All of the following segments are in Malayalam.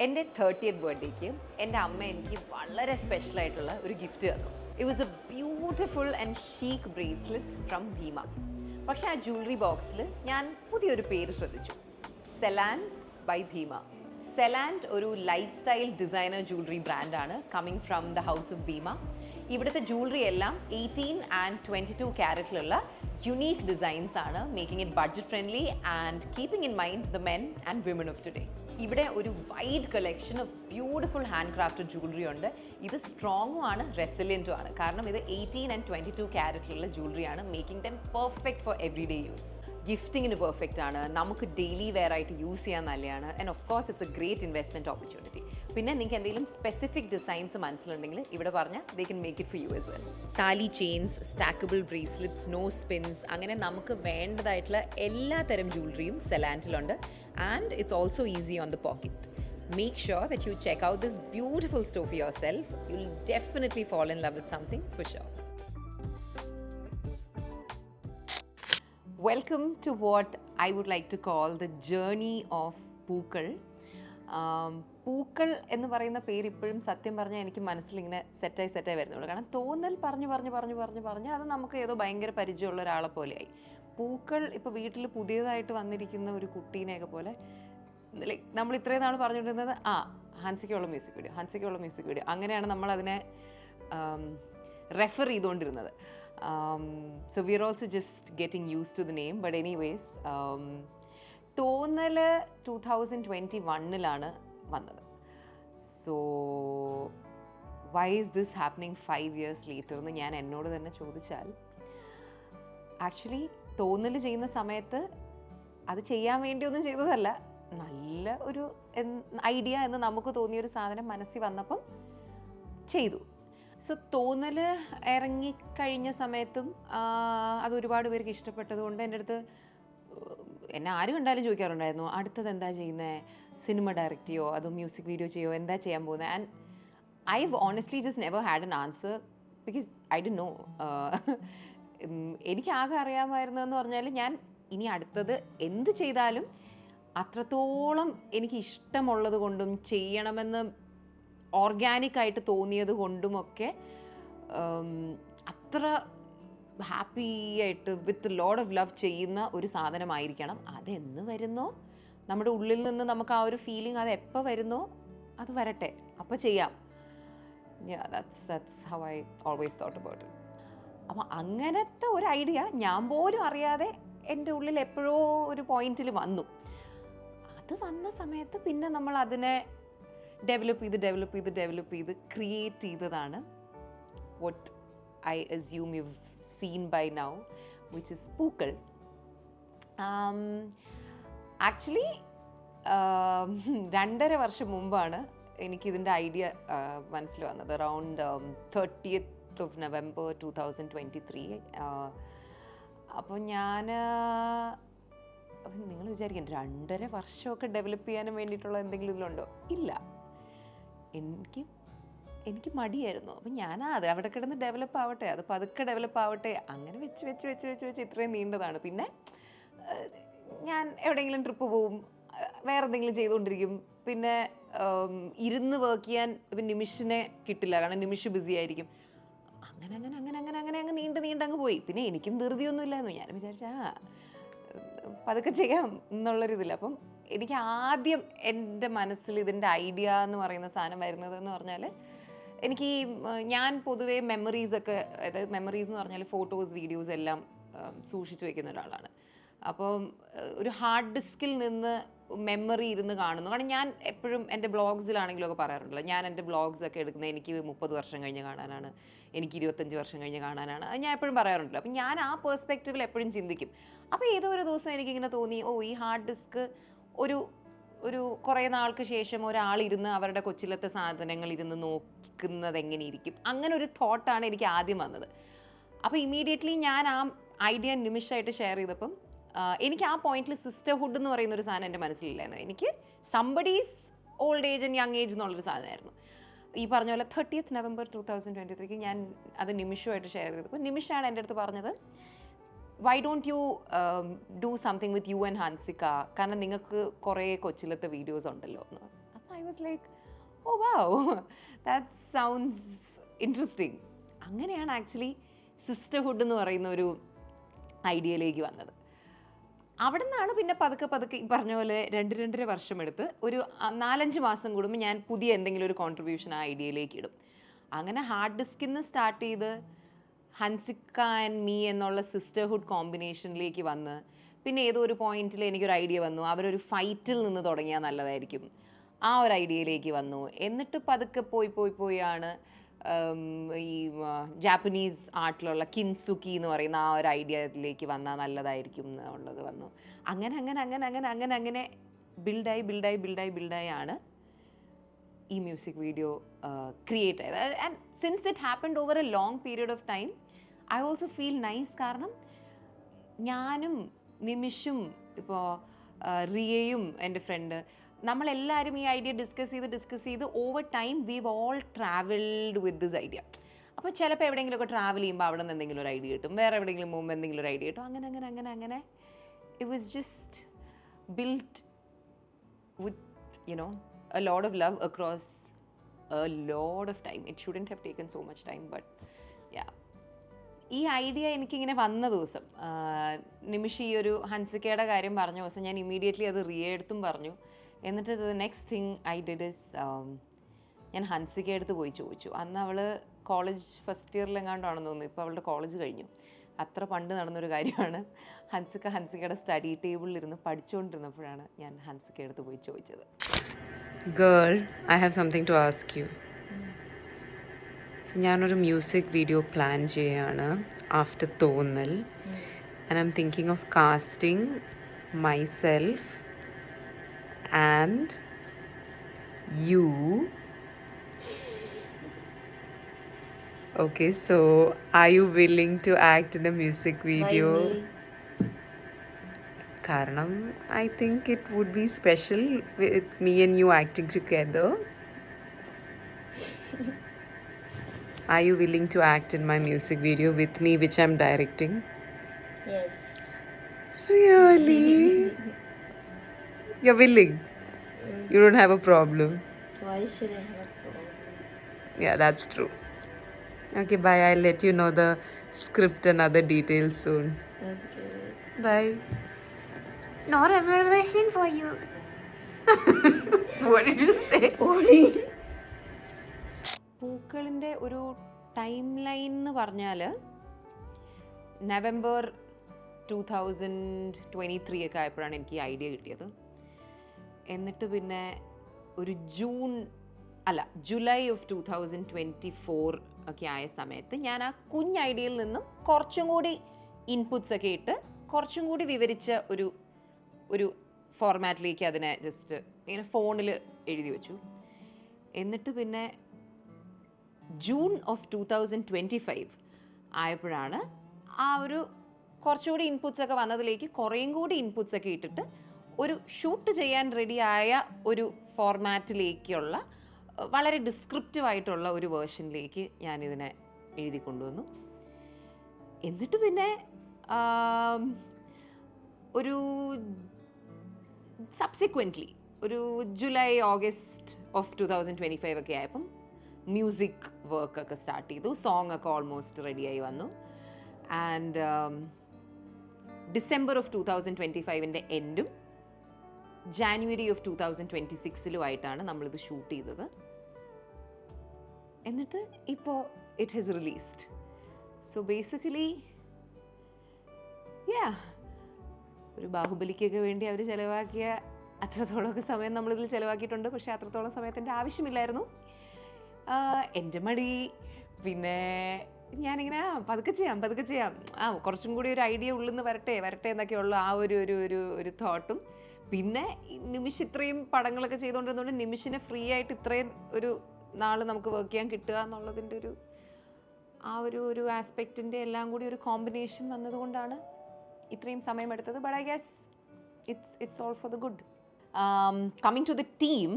എൻ്റെ 30th ബർത്ത്ഡേക്ക് എൻ്റെ അമ്മ എനിക്ക് വളരെ സ്പെഷ്യൽ ആയിട്ടുള്ള ഒരു ഗിഫ്റ്റ് തന്നു. It was a beautiful and chic bracelet from Bhima. പക്ഷേ ആ ജ്വല്ലറി ബോക്സിൽ ഞാൻ പുതിയൊരു പേര് ശ്രദ്ധിച്ചു, സെലാൻഡ് ബൈ ഭീമ. സെലാൻഡ് ഒരു ലൈഫ് സ്റ്റൈൽ ഡിസൈനർ ജ്വല്ലറി ബ്രാൻഡാണ്, coming from the house of Bhima. ഇവിടുത്തെ ജ്വല്ലറി എല്ലാം 18 ആൻഡ് 22 ക്യാരറ്റിലുള്ള യുണീക്ക് ഡിസൈൻസ് ആണ്, making it budget friendly and keeping in mind the men and women of today. ഇവിടെ ഒരു wide collection of beautiful hand crafted jewellery ഉണ്ട്. ഇത് സ്ട്രോങ്ങും ആണ്, റെസിലിയൻറ്റും ആണ്. കാരണം ഇത് 18 ആൻഡ് 22 ക്യാരറ്റിലുള്ള ജ്വല്ലറിയാണ്, making them perfect for every day use. ഗിഫ്റ്റിങ്ങിന് പെർഫെക്റ്റ് ആണ്, നമുക്ക് ഡെയിലി വെയർ ആയിട്ട് യൂസ് ചെയ്യാൻ നല്ലതാണ്. And of course it's a great investment opportunity. പിന്നെ നിങ്ങൾക്ക് എന്തെങ്കിലും സ്പെസിഫിക് ഡിസൈൻസ് മനസ്സിലുണ്ടെങ്കിൽ ഇവിടെ പറഞ്ഞാൽ they can make it for you as well. Thali chains, stackable bracelets, nose pins, അങ്ങനെ നമുക്ക് വേണ്ടതായിട്ടുള്ള എല്ലാ തരം ജ്വല്ലറിയും സെലാൻഡിലുണ്ട്. And it's also easy on the pocket. Make sure that you check out this beautiful store for yourself. You'll definitely fall in love with something for sure. Welcome to what I would like to call the journey of Pookkal. പൂക്കൾ എന്ന് പറയുന്ന പേര് ഇപ്പോഴും സത്യം പറഞ്ഞാൽ എനിക്ക് മനസ്സിലിങ്ങനെ സെറ്റായി വരുന്നുള്ളൂ. കാരണം തോന്നൽ പറഞ്ഞ് അത് നമുക്ക് ഏതോ ഭയങ്കര പരിചയമുള്ള ഒരാളെ പോലെയായി. പൂക്കൾ ഇപ്പോൾ വീട്ടിൽ പുതിയതായിട്ട് വന്നിരിക്കുന്ന ഒരു കുട്ടീനെയൊക്കെ പോലെ, ലൈക്ക് നമ്മൾ ഇത്രയും നാൾ പറഞ്ഞുകൊണ്ടിരുന്നത് ഹൻസിക്കുള്ള മ്യൂസിക് വീഡിയോ അങ്ങനെയാണ് നമ്മളതിനെ റെഫർ ചെയ്തുകൊണ്ടിരുന്നത്. So we're also just getting used to the name. But anyways, തോന്നൽ 2021 വന്നത്. So why is this happening 5 years later എന്ന് ഞാൻ എന്നോട് തന്നെ ചോദിച്ചാൽ, ആക്ച്വലി തോന്നൽ ചെയ്യുന്ന സമയത്ത് അത് ചെയ്യാൻ വേണ്ടിയൊന്നും ചെയ്തതല്ല, നല്ല ഒരു ഐഡിയ എന്ന് നമുക്ക് തോന്നിയൊരു സാധനം മനസ്സിൽ വന്നപ്പം ചെയ്തു. സോ തോന്നൽ ഇറങ്ങിക്കഴിഞ്ഞ സമയത്തും അത് ഒരുപാട് പേർക്ക് ഇഷ്ടപ്പെട്ടതുകൊണ്ട് എൻ്റെ അടുത്ത് എന്നെ ആരും കണ്ടാലും ചോദിക്കാറുണ്ടായിരുന്നു, അടുത്തത് എന്താ ചെയ്യുന്നത്, സിനിമ ഡയറക്റ്റ് ചെയ്യോ അതോ മ്യൂസിക് വീഡിയോ ചെയ്യോ, എന്താ ചെയ്യാൻ പോകുന്നത്. And I have honestly just never had an answer because I ഡി നോ. എനിക്ക് ആകെ അറിയാമായിരുന്നതെന്ന് പറഞ്ഞാൽ, ഞാൻ ഇനി അടുത്തത് എന്ത് ചെയ്താലും അത്രത്തോളം എനിക്ക് ഇഷ്ടമുള്ളത് കൊണ്ടും ചെയ്യണമെന്ന് ഓർഗാനിക്കായിട്ട് തോന്നിയത് കൊണ്ടുമൊക്കെ അത്ര ഹാപ്പി ആയിട്ട് വിത്ത് ലോഡ് ഓഫ് ലവ് ചെയ്യുന്ന ഒരു സാധനമായിരിക്കണം. അതെന്ന് വരുന്നോ നമ്മുടെ ഉള്ളിൽ നിന്ന് നമുക്ക് ആ ഒരു ഫീലിംഗ് അത് എപ്പോൾ വരുന്നോ അത് വരട്ടെ, അപ്പോൾ ചെയ്യാം. that's how I always thought about it. അപ്പം അങ്ങനത്തെ ഒരു ഐഡിയ ഞാൻ പോലും അറിയാതെ എൻ്റെ ഉള്ളിൽ എപ്പോഴോ ഒരു പോയിന്റിൽ വന്നു. അത് വന്ന സമയത്ത് പിന്നെ നമ്മൾ അതിനെ ഡെവലപ്പ് ചെയ്ത് ക്രിയേറ്റ് ചെയ്തതാണ് what I assume you've seen by now, which is Pookkal. Actually 2.5 വർഷം മുമ്പാണ് എനിക്കിതിൻ്റെ ഐഡിയ മനസ്സിൽ വന്നത്. Around 30th of November 2023. അപ്പോൾ നിങ്ങൾ വിചാരിക്കും 2.5 വർഷമൊക്കെ ഡെവലപ്പ് ചെയ്യാനും വേണ്ടിയിട്ടുള്ള എന്തെങ്കിലും ഇതിലുണ്ടോ? ഇല്ല, എനിക്ക് മടിയായിരുന്നു. അപ്പം അത് അവിടെ കിടന്ന് ഡെവലപ്പ് ആവട്ടെ, അത് പതുക്കെ ഡെവലപ്പ് ആവട്ടെ, അങ്ങനെ വെച്ച് ഇത്രയും നീണ്ടതാണ്. പിന്നെ ഞാൻ എവിടെയെങ്കിലും ട്രിപ്പ് പോവും, വേറെ എന്തെങ്കിലും ചെയ്തുകൊണ്ടിരിക്കും. പിന്നെ ഇരുന്ന് വർക്ക് ചെയ്യാൻ ഇപ്പം നിമിഷിനെ കിട്ടില്ല, കാരണം നിമിഷ് ബിസി ആയിരിക്കും. അങ്ങനെ അങ്ങ് നീണ്ടങ്ങ് പോയി. പിന്നെ എനിക്കും ധൃതിയൊന്നും ഇല്ലായിരുന്നു. ഞാൻ വിചാരിച്ച പതുക്കെ ചെയ്യാം എന്നുള്ളൊരിതില്ല. അപ്പം എനിക്ക് ആദ്യം എൻ്റെ മനസ്സിൽ ഇതിൻ്റെ ഐഡിയ എന്ന് പറയുന്ന സാധനം വരുന്നതെന്ന് പറഞ്ഞാൽ, എനിക്ക് ഞാൻ പൊതുവേ മെമ്മറീസൊക്കെ, അതായത് മെമ്മറീസ് എന്ന് പറഞ്ഞാൽ ഫോട്ടോസ് വീഡിയോസ് എല്ലാം സൂക്ഷിച്ചു വയ്ക്കുന്ന ഒരാളാണ്. അപ്പം ഒരു ഹാർഡ് ഡിസ്കിൽ നിന്ന് മെമ്മറി ഇരുന്ന് കാണുന്നു. കാരണം ഞാൻ എപ്പോഴും എൻ്റെ ബ്ലോഗ്സിലാണെങ്കിലും ഒക്കെ പറയാറുണ്ടല്ലോ, ഞാൻ എൻ്റെ ബ്ലോഗ്സൊക്കെ എടുക്കുന്നത് എനിക്ക് 30 വർഷം കഴിഞ്ഞ് കാണാനാണ്, എനിക്ക് 25 വർഷം കഴിഞ്ഞ് കാണാനാണ്. അത് ഞാൻ എപ്പോഴും പറയാറുണ്ടല്ലോ. അപ്പം ഞാൻ ആ പേഴ്സ്പെക്റ്റീവിൽ എപ്പോഴും ചിന്തിക്കും. അപ്പോൾ ഏതോ ഒരു ദിവസം എനിക്കിങ്ങനെ തോന്നി, ഈ ഹാർഡ് ഡിസ്ക് ഒരു കുറേ നാൾക്ക് ശേഷം ഒരാളിരുന്ന് അവരുടെ കൊച്ചിലത്തെ സാധനങ്ങൾ ഇരുന്ന് നോക്കുന്നത് എങ്ങനെയിരിക്കും, അങ്ങനെ ഒരു തോട്ടാണ് എനിക്ക് ആദ്യം വന്നത്. അപ്പോൾ ഇമ്മീഡിയറ്റ്ലി ഞാൻ ആ ഐഡിയ നിമിഷമായിട്ട് ഷെയർ ചെയ്തപ്പം എനിക്ക് ആ പോയിന്റിൽ സിസ്റ്റർഹുഡ് എന്ന് പറയുന്നൊരു സാധനം എൻ്റെ മനസ്സിലില്ലായിരുന്നു. എനിക്ക് somebody's old age and young age എന്നുള്ളൊരു സാധനമായിരുന്നു. ഈ പറഞ്ഞ പോലെ 30th November 2023 ഞാൻ അത് നിമിഷമായിട്ട് ഷെയർ ചെയ്തപ്പോൾ നിമിഷാണ് എൻ്റെ അടുത്ത് പറഞ്ഞത്, why don't you do something with you and Hansika? കാരണം നിങ്ങൾക്ക് കുറേ കൊച്ചിലത്തെ വീഡിയോസ് ഉണ്ടല്ലോ എന്ന്. അപ്പം I was like, oh wow, that sounds interesting. അങ്ങനെയാണ് ആക്ച്വലി സിസ്റ്റർഹുഡ് എന്ന് പറയുന്ന ഒരു ഐഡിയയിലേക്ക് വന്നത്. അവിടെ നിന്നാണ് പിന്നെ പതുക്കെ പതുക്കെ ഈ പറഞ്ഞ പോലെ 2-2.5 വർഷമെടുത്ത് ഒരു 4-5 മാസം കൂടുമ്പോൾ ഞാൻ പുതിയ എന്തെങ്കിലും ഒരു കോൺട്രിബ്യൂഷൻ ആ ഐഡിയയിലേക്ക് ഇടും. അങ്ങനെ ഹാർഡ് ഡിസ്കിൽ നിന്ന് സ്റ്റാർട്ട് ചെയ്ത് ഹൻസിക്ക ആൻഡ് മീ എന്നുള്ള സിസ്റ്റർഹുഡ് കോമ്പിനേഷനിലേക്ക് വന്ന് പിന്നെ ഏതോ ഒരു പോയിന്റിൽ എനിക്കൊരു ഐഡിയ വന്നു, അവരൊരു ഫൈറ്റിൽ നിന്ന് തുടങ്ങിയാൽ നല്ലതായിരിക്കും, ആ ഒരു ഐഡിയയിലേക്ക് വന്നു. എന്നിട്ട് പതുക്കെ പോയാണ് ഈ ജാപ്പനീസ് ആർട്ടിലുള്ള കിൻസുക്കി എന്ന് പറയുന്ന ആ ഒരു ഐഡിയയിലേക്ക് വന്നാൽ നല്ലതായിരിക്കും എന്നുള്ളത് വന്നു. അങ്ങനെ അങ്ങനെ അങ്ങനെ അങ്ങനെ അങ്ങനെ അങ്ങനെ ബിൽഡായി ആണ് ഈ മ്യൂസിക് വീഡിയോ ക്രിയേറ്റ് ആയത്. And since it happened over a long period of time, I also feel nice. കാരണം ഞാനും നിമിഷും ഇപ്പോൾ റിയയും എൻ്റെ ഫ്രണ്ട് നമ്മളെല്ലാവരും ഈ ഐഡിയ ഡിസ്കസ് ചെയ്ത് over time we've all travelled with this idea. അപ്പോൾ ചിലപ്പോൾ എവിടെയെങ്കിലുമൊക്കെ ട്രാവൽ ചെയ്യുമ്പോൾ അവിടെ നിന്ന് എന്തെങ്കിലും ഒരു ഐഡിയ കിട്ടും, വേറെ എവിടെയെങ്കിലും പോകുമ്പോൾ എന്തെങ്കിലും ഒരു ഐഡിയ കിട്ടും. അങ്ങനെ it was just built with a lot of love across a lot of time. It shouldn't have taken so much time, but yeah. ഈ ഐഡിയ എനിക്കിങ്ങനെ വന്ന ദിവസം നിമിഷ് ഈ ഒരു ഹൻസിക്കയുടെ കാര്യം പറഞ്ഞ ദിവസം ഞാൻ ഇമ്മീഡിയറ്റ്ലി അത് റിയടുത്തും പറഞ്ഞു. എന്നിട്ട് next thing I did is ഞാൻ ഹൻസിക്കയുടെ അടുത്ത് പോയി ചോദിച്ചു. അന്ന് അവൾ കോളേജ് ഫസ്റ്റ് ഇയറിലെങ്ങാണ്ടാണെന്ന് തോന്നുന്നു, ഇപ്പോൾ അവളുടെ കോളേജ് കഴിഞ്ഞു. അത്ര പണ്ട് നടന്നൊരു കാര്യമാണ്. ഹൻസിക്കയുടെ സ്റ്റഡി ടേബിളിലിരുന്ന് പഠിച്ചുകൊണ്ടിരുന്നപ്പോഴാണ് ഞാൻ ഹൻസിക്കയുടെ അടുത്ത് പോയി ചോദിച്ചത്. Girl, I have something to ask you. So ഞാനൊരു മ്യൂസിക് വീഡിയോ പ്ലാൻ ചെയ്യാണ് after Thonnal. And I am thinking of casting myself and you. Okay, so are you willing to act in a music video? Why me? കാരണം I think it would be special with me and you acting together. Are you willing to act in my music video with me, which I'm directing? Yes. Really? You're willing? You don't have a problem? Why should I have a problem? Yeah, that's true. Okay, bye. I'll let you know the script and other details soon. Okay. Bye. No revelation for you. What did you say? Only. പൂക്കളിൻ്റെ ഒരു ടൈം ലൈൻ എന്ന് പറഞ്ഞാൽ നവംബർ 2023 ഒക്കെ ആയപ്പോഴാണ് എനിക്ക് ഈ ഐഡിയ കിട്ടിയത്. എന്നിട്ട് പിന്നെ ഒരു ജൂലൈ ഓഫ് 2024 ഒക്കെ ആയ സമയത്ത് ഞാൻ ആ കുഞ്ഞ് ഐഡിയയിൽ നിന്നും കുറച്ചും കൂടി ഇൻപുട്സ് ഒക്കെ ഇട്ട് കുറച്ചും കൂടി വിവരിച്ച ഒരു ഫോർമാറ്റിലേക്ക് അതിനെ ജസ്റ്റ് ഇങ്ങനെ ഫോണിൽ എഴുതി വെച്ചു. എന്നിട്ട് പിന്നെ ജൂൺ ഓഫ് 2025 ആയപ്പോഴാണ് ആ ഒരു കുറച്ചുകൂടി ഇൻപുട്സ് ഒക്കെ വന്നതിലേക്ക് കുറേയും കൂടി ഇൻപുട്സ് ഒക്കെ ഇട്ടിട്ട് ഒരു ഷൂട്ട് ചെയ്യാൻ റെഡിയായ ഒരു ഫോർമാറ്റിലേക്കുള്ള വളരെ ഡിസ്ക്രിപ്റ്റീവായിട്ടുള്ള ഒരു വേർഷനിലേക്ക് ഞാനിതിനെ എഴുതി കൊണ്ടുവന്നു. എന്നിട്ട് പിന്നെ ഒരു സബ്സിക്വൻ്റ്ലി ഒരു ജൂലൈ ഓഗസ്റ്റ് ഓഫ് 2025 ഒക്കെ ആയപ്പം മ്യൂസിക് വർക്കൊക്കെ സ്റ്റാർട്ട് ചെയ്തു. സോങ് ഒക്കെ ഓൾമോസ്റ്റ് റെഡിയായി വന്നു. ആൻഡ് ഡിസംബർ ഓഫ് 2025 എൻഡും ജാനുവരി ഓഫ് 2026 നമ്മളിത് ഷൂട്ട് ചെയ്തത്. എന്നിട്ട് ഇപ്പോൾ it has released. So basically ഒരു ബാഹുബലിക്കൊക്കെ വേണ്ടി അവർ ചിലവാക്കിയ അത്രത്തോളമൊക്കെ സമയം നമ്മളിതിൽ ചിലവാക്കിയിട്ടുണ്ട്. പക്ഷേ അത്രത്തോളം സമയത്തിൻ്റെ ആവശ്യമില്ലായിരുന്നു. എൻ്റെ മടി, പിന്നെ ഞാനിങ്ങനെ പതുക്കെ ചെയ്യാം കുറച്ചും കൂടി ഒരു ഐഡിയ ഉള്ളിൽ വരട്ടെ എന്നൊക്കെയുള്ള ആ ഒരു തോട്ടും, പിന്നെ നിമിഷ് ഇത്രയും പടങ്ങളൊക്കെ ചെയ്തുകൊണ്ടിരുന്നതുകൊണ്ട് നിമിഷിനെ ഫ്രീ ആയിട്ട് ഇത്രയും ഒരു നാൾ നമുക്ക് വർക്ക് ചെയ്യാൻ കിട്ടുക എന്നുള്ളതിൻ്റെ ഒരു ആസ്പെക്റ്റിൻ്റെ എല്ലാം കൂടി ഒരു കോമ്പിനേഷൻ വന്നതുകൊണ്ടാണ് ഇത്രയും സമയമെടുത്തത്. But I guess it's all for the good. Coming to the team,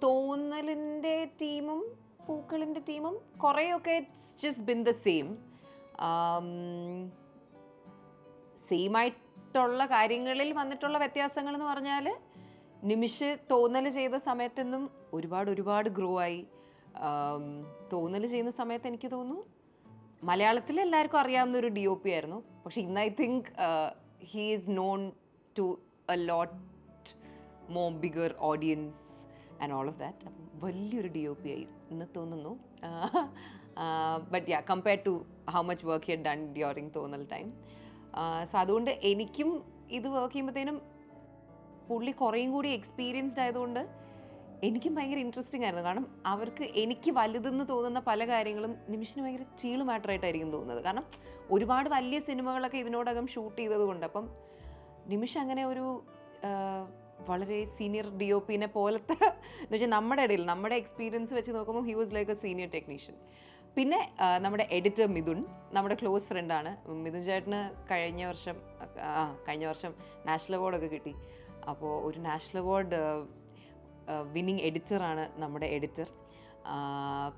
തോന്നലിൻ്റെ ടീമും പൂക്കളിൻ്റെ ടീമും കുറേയൊക്കെ it's just been the same ആയിട്ടുള്ള കാര്യങ്ങളിൽ വന്നിട്ടുള്ള വ്യത്യാസങ്ങൾ എന്ന് പറഞ്ഞാൽ നിമിഷ് തോന്നൽ ചെയ്ത സമയത്തൊന്നും ഒരുപാട് ഗ്രോ ആയി. തോന്നൽ ചെയ്യുന്ന സമയത്ത് എനിക്ക് തോന്നുന്നു മലയാളത്തിൽ എല്ലാവർക്കും അറിയാവുന്ന ഒരു DOP ആയിരുന്നു. പക്ഷെ ഇന്ന് I think he is known to a lot more bigger audience and all of that. അപ്പം വലിയൊരു DOP ആയി എന്ന് തോന്നുന്നു. But yeah, compared to how much work here done during Thonnal time. So അതുകൊണ്ട് എനിക്കും ഇത് വർക്ക് ചെയ്യുമ്പോഴത്തേനും പുള്ളി കുറേയും കൂടി എക്സ്പീരിയൻസ്ഡ് ആയതുകൊണ്ട് എനിക്കും ഭയങ്കര ഇൻട്രസ്റ്റിംഗ് ആയിരുന്നു. കാരണം അവർക്ക് എനിക്ക് വലുതെന്ന് തോന്നുന്ന പല കാര്യങ്ങളും നിമിഷിന് ഭയങ്കര ചീള് മാറ്ററായിട്ടായിരിക്കും തോന്നുന്നത്. കാരണം ഒരുപാട് വലിയ സിനിമകളൊക്കെ ഇതിനോടകം ഷൂട്ട് ചെയ്തത് കൊണ്ട്. അപ്പം നിമിഷ് അങ്ങനെ ഒരു വളരെ സീനിയർ DOPനെ പോലത്തെ എന്ന് വെച്ചാൽ നമ്മുടെ ഇടയിൽ നമ്മുടെ എക്സ്പീരിയൻസ് വെച്ച് നോക്കുമ്പോൾ he was like A senior technician. പിന്നെ നമ്മുടെ എഡിറ്റർ മിഥുൻ നമ്മുടെ ക്ലോസ് ഫ്രണ്ടാണ്. മിഥുൻ ചേട്ടന് കഴിഞ്ഞ വർഷം നാഷണൽ അവാർഡൊക്കെ കിട്ടി. അപ്പോൾ ഒരു നാഷണൽ അവാർഡ് വിന്നിങ് എഡിറ്ററാണ് നമ്മുടെ എഡിറ്റർ.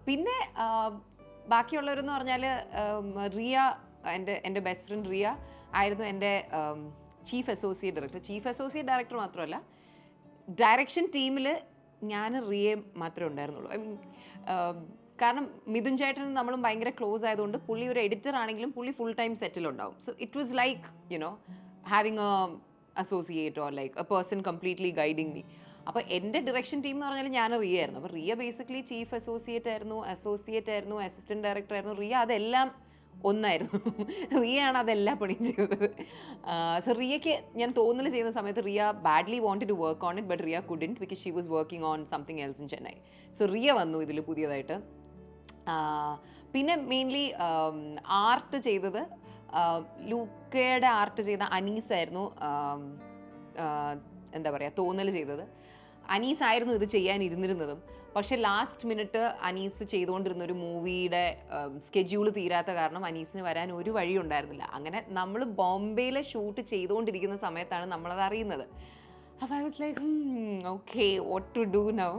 പിന്നെ ബാക്കിയുള്ളവരെന്ന് പറഞ്ഞാൽ റിയ, എൻ്റെ ബെസ്റ്റ് ഫ്രണ്ട് റിയ ആയിരുന്നു എൻ്റെ chief associate director. Chief associate director മാത്രമല്ല, ഡയറക്ഷൻ ടീമിൽ ഞാൻ റിയ മാത്രമേ ഉണ്ടായിരുന്നുള്ളൂ. കാരണം മിഥുൻ ചേട്ടനും നമ്മളും ഭയങ്കര ക്ലോസ് ആയതുകൊണ്ട് പുള്ളി ഒരു എഡിറ്റർ ആണെങ്കിലും പുള്ളി ഫുൾ ടൈം സെറ്റിലുണ്ടാവും. So it was like you know having a associate or like a person completely guiding me. അപ്പോൾ എൻ്റെ ഡയറക്ഷൻ ടീം എന്ന് പറഞ്ഞാൽ ഞാൻ റിയ ആയിരുന്നു. അപ്പോൾ റിയ ബേസിക്കലി ചീഫ് അസോസിയേറ്റ് ആയിരുന്നു, അസിസ്റ്റൻറ്റ് ഡയറക്ടർ ആയിരുന്നു. റിയ അതെല്ലാം ഒന്നായിരുന്നു. റിയയാണ് അതെല്ലാം പണിയും ചെയ്തത്. സോ റിയയ്ക്ക് ഞാൻ തോന്നൽ ചെയ്യുന്ന സമയത്ത് Riya badly wanted to work on it, but Riya couldn't because she was working on something else in Chennai. So Riya വന്നു ഇതിൽ പുതിയതായിട്ട്. പിന്നെ മെയിൻലി ആർട്ട് ചെയ്തത് ലൂക്കയുടെ ആർട്ട് ചെയ്ത അനീസായിരുന്നു. എന്താ പറയുക, തോന്നൽ ചെയ്തത് അനീസായിരുന്നു ഇത് ചെയ്യാനിരുന്നിരുന്നതും. പക്ഷേ ലാസ്റ്റ് മിനിറ്റ് അനീസ് ചെയ്തുകൊണ്ടിരുന്ന ഒരു മൂവിയുടെ സ്കെഡ്യൂൾ തീരാത്ത കാരണം അനീസിന് വരാൻ ഒരു വഴി ഉണ്ടായിരുന്നില്ല. അങ്ങനെ നമ്മൾ ബോംബെയിലെ ഷൂട്ട് ചെയ്തുകൊണ്ടിരിക്കുന്ന സമയത്താണ് നമ്മളത് അറിയുന്നത്. അപ്പോൾ I was like okay, what to do now.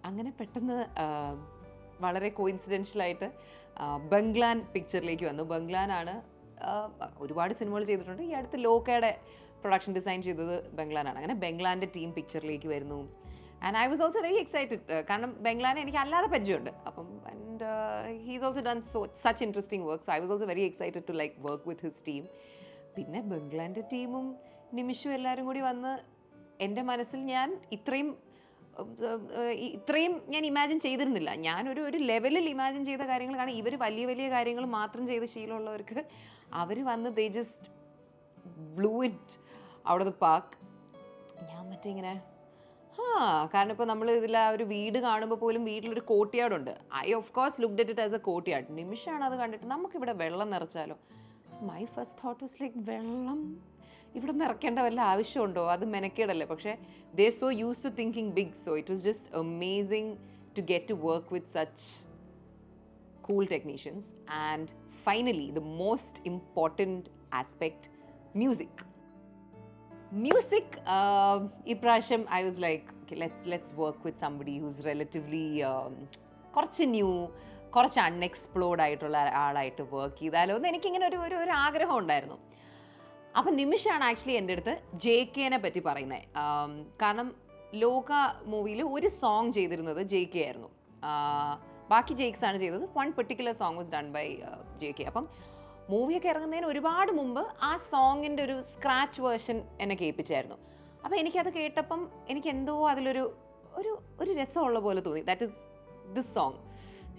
അങ്ങനെ പെട്ടെന്ന് വളരെ കോയിൻസിഡൻഷ്യലായിട്ട് ബംഗ്ലാൻ പിക്ചറിലേക്ക് വന്നു. ബംഗ്ലാനാണ് ഒരുപാട് സിനിമകൾ ചെയ്തിട്ടുണ്ട്. ഈ അടുത്ത് ലോക്കയുടെ പ്രൊഡക്ഷൻ ഡിസൈൻ ചെയ്തത് ബംഗ്ലാനാണ്. അങ്ങനെ ബംഗ്ലാൻ്റെ ടീം പിക്ചറിലേക്ക് വരുന്നു. And I was also very excited. കാരണം ബംഗ്ലാനെ എനിക്ക് അല്ലാതെ പരിചയമുണ്ട്. അപ്പം and he's also done such interesting work. So I was also very excited to like work with his team. പിന്നെ ബംഗ്ലാൻ്റെ ടീമും നിമിഷും എല്ലാവരും കൂടി വന്ന് എൻ്റെ മനസ്സിൽ ഞാൻ ഇത്രയും ഞാൻ ഇമാജിൻ ചെയ്തിരുന്നില്ല. ഞാനൊരു ലെവലിൽ ഇമാജിൻ ചെയ്ത കാര്യങ്ങൾ. കാരണം ഇവർ വലിയ വലിയ കാര്യങ്ങൾ മാത്രം ചെയ്ത് ശീലമുള്ളവർക്ക് അവർ വന്ന് they just blue it out of the park. ഞാൻ മറ്റേ ഇങ്ങനെ കാരണം ഇപ്പോൾ നമ്മൾ ഇതിൽ ആ ഒരു വീട് കാണുമ്പോൾ പോലും വീട്ടിലൊരു കോർട്ട്യാർഡുണ്ട്. I of course looked at it as a courtyard. നിമിഷമാണ് അത് കണ്ടിട്ട് നമുക്കിവിടെ വെള്ളം നിറച്ചാലോ. My first thought was like, വെള്ളം ഇവിടെ നിറയ്ക്കേണ്ട വല്ല ആവശ്യമുണ്ടോ, അത് മെനക്കേടല്ലേ. പക്ഷേ they so used to thinking big. So it was just amazing to get to work with such cool technicians. And finally the most important aspect, music. ഇപ്രാവശ്യം I was like let's work with somebody who's relatively കുറച്ച് ന്യൂ, കുറച്ച് അൺഎക്സ്പ്ലോർഡ് ആയിട്ടുള്ള ആളായിട്ട് വർക്ക് ചെയ്താലോ എന്ന് എനിക്കിങ്ങനെ ഒരു ആഗ്രഹം ഉണ്ടായിരുന്നു. അപ്പം നിമിഷാണ് ആക്ച്വലി എൻ്റെ അടുത്ത് JKനെ പറ്റി പറയുന്നത്. കാരണം ലോക മൂവിയിൽ ഒരു സോങ് ചെയ്തിരുന്നത് JK ആയിരുന്നു. ബാക്കി ജേക്സ് ആണ് ചെയ്തത്. One particular song was done by JK. അപ്പം മൂവിയൊക്കെ ഇറങ്ങുന്നതിന് ഒരുപാട് മുമ്പ് ആ സോങ്ങിൻ്റെ ഒരു സ്ക്രാച്ച് വേർഷൻ എന്നെ കേൾപ്പിച്ചായിരുന്നു. അപ്പോൾ എനിക്കത് കേട്ടപ്പം എനിക്ക് എന്തോ അതിലൊരു ഒരു രസമുള്ള പോലെ തോന്നി. ദാറ്റ് ഈസ് ദിസ് സോങ്,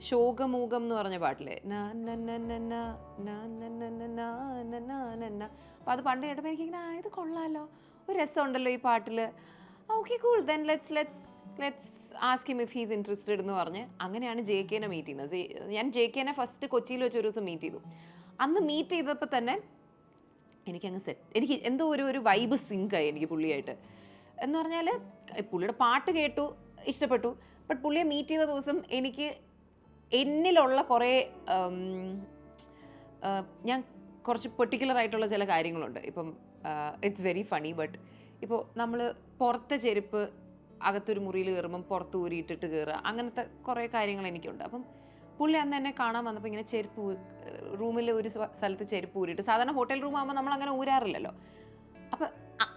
ശോകമൂകം എന്ന് പറഞ്ഞ പാട്ടിലെ അപ്പോൾ അത് പണ്ട് കേട്ടപ്പോൾ എനിക്കിങ്ങനെ ഇത് കൊള്ളാമല്ലോ, ഒരു രസമുണ്ടല്ലോ ഈ പാട്ടിൽ. Okay cool, then let's ask him if he's interested എന്ന് പറഞ്ഞ് അങ്ങനെയാണ് JKനെ മീറ്റ് ചെയ്യുന്നത്. ഞാൻ JKനെ ഫസ്റ്റ് കൊച്ചിയിൽ വെച്ച് ഒരു ദിവസം മീറ്റ് ചെയ്തു. അന്ന് മീറ്റ് ചെയ്തപ്പോൾ തന്നെ എനിക്കങ്ങ് എനിക്ക് എന്തോ ഒരു വൈബ് സിങ്കായി എനിക്ക് പുള്ളിയായിട്ട്. എന്ന് പറഞ്ഞാൽ പുള്ളിയുടെ പാട്ട് കേട്ടു, ഇഷ്ടപ്പെട്ടു. ബട്ട് പുള്ളിയെ മീറ്റ് ചെയ്ത ദിവസം എനിക്ക് എന്നിലുള്ള കുറേ ഞാൻ കുറച്ച് പെർട്ടിക്കുലർ ആയിട്ടുള്ള ചില കാര്യങ്ങളുണ്ട്. ഇപ്പം ഇറ്റ്സ് വെരി ഫണി, ബട്ട് ഇപ്പോൾ നമ്മൾ പുറത്തെ ചെരുപ്പ് അകത്തൊരു മുറിയിൽ കയറുമ്പം പുറത്ത് ഊരിയിട്ടിട്ട് കയറുക, അങ്ങനത്തെ കുറേ കാര്യങ്ങൾ എനിക്കുണ്ട്. അപ്പം പുള്ളി അന്ന് എന്നെ കാണാൻ വന്നപ്പോൾ ഇങ്ങനെ ചെരുപ്പ് റൂമിൽ ഒരു സ്ഥലത്ത് ചെരുപ്പ് ഊരിയിട്ട്, സാധാരണ ഹോട്ടൽ റൂം ആകുമ്പോൾ നമ്മൾ അങ്ങനെ ഊരാറില്ലല്ലോ. അപ്പം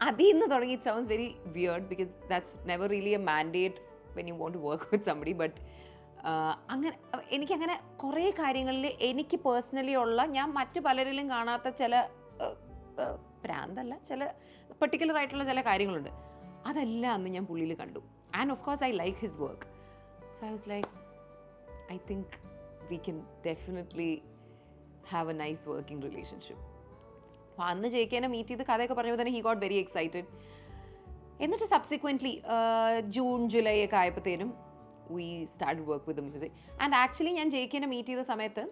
അതിൽ നിന്ന് തുടങ്ങി it sounds very weird because that's never really a mandate when you want to work with somebody. But അങ്ങനെ എനിക്കങ്ങനെ കുറേ കാര്യങ്ങളിൽ എനിക്ക് പേഴ്സണലി ഉള്ള ഞാൻ മറ്റു പലരിലും കാണാത്ത ചില ഭ്രാന്തല്ല, ചില പെർട്ടിക്കുലർ ആയിട്ടുള്ള ചില കാര്യങ്ങളുണ്ട്. അതെല്ലാം അന്ന് ഞാൻ പുള്ളിയിൽ കണ്ടു. And of course I like his work. So I was like I think we can definitely have a nice working relationship. അപ്പോൾ അന്ന് ജയിക്കാനെ മീറ്റ് ചെയ്ത് കഥയൊക്കെ പറഞ്ഞപ്പോൾ തന്നെ ഹി ഗോട്ട് വെരി എക്സൈറ്റഡ്. എന്നിട്ട് സബ്സിക്വൻ്റ്ലി ജൂൺ ജൂലൈ ഒക്കെ ആയപ്പോഴത്തേനും we start work with the music. And actually ഞാൻ ജയിക്കാനെ മീറ്റ് ചെയ്ത സമയത്ത്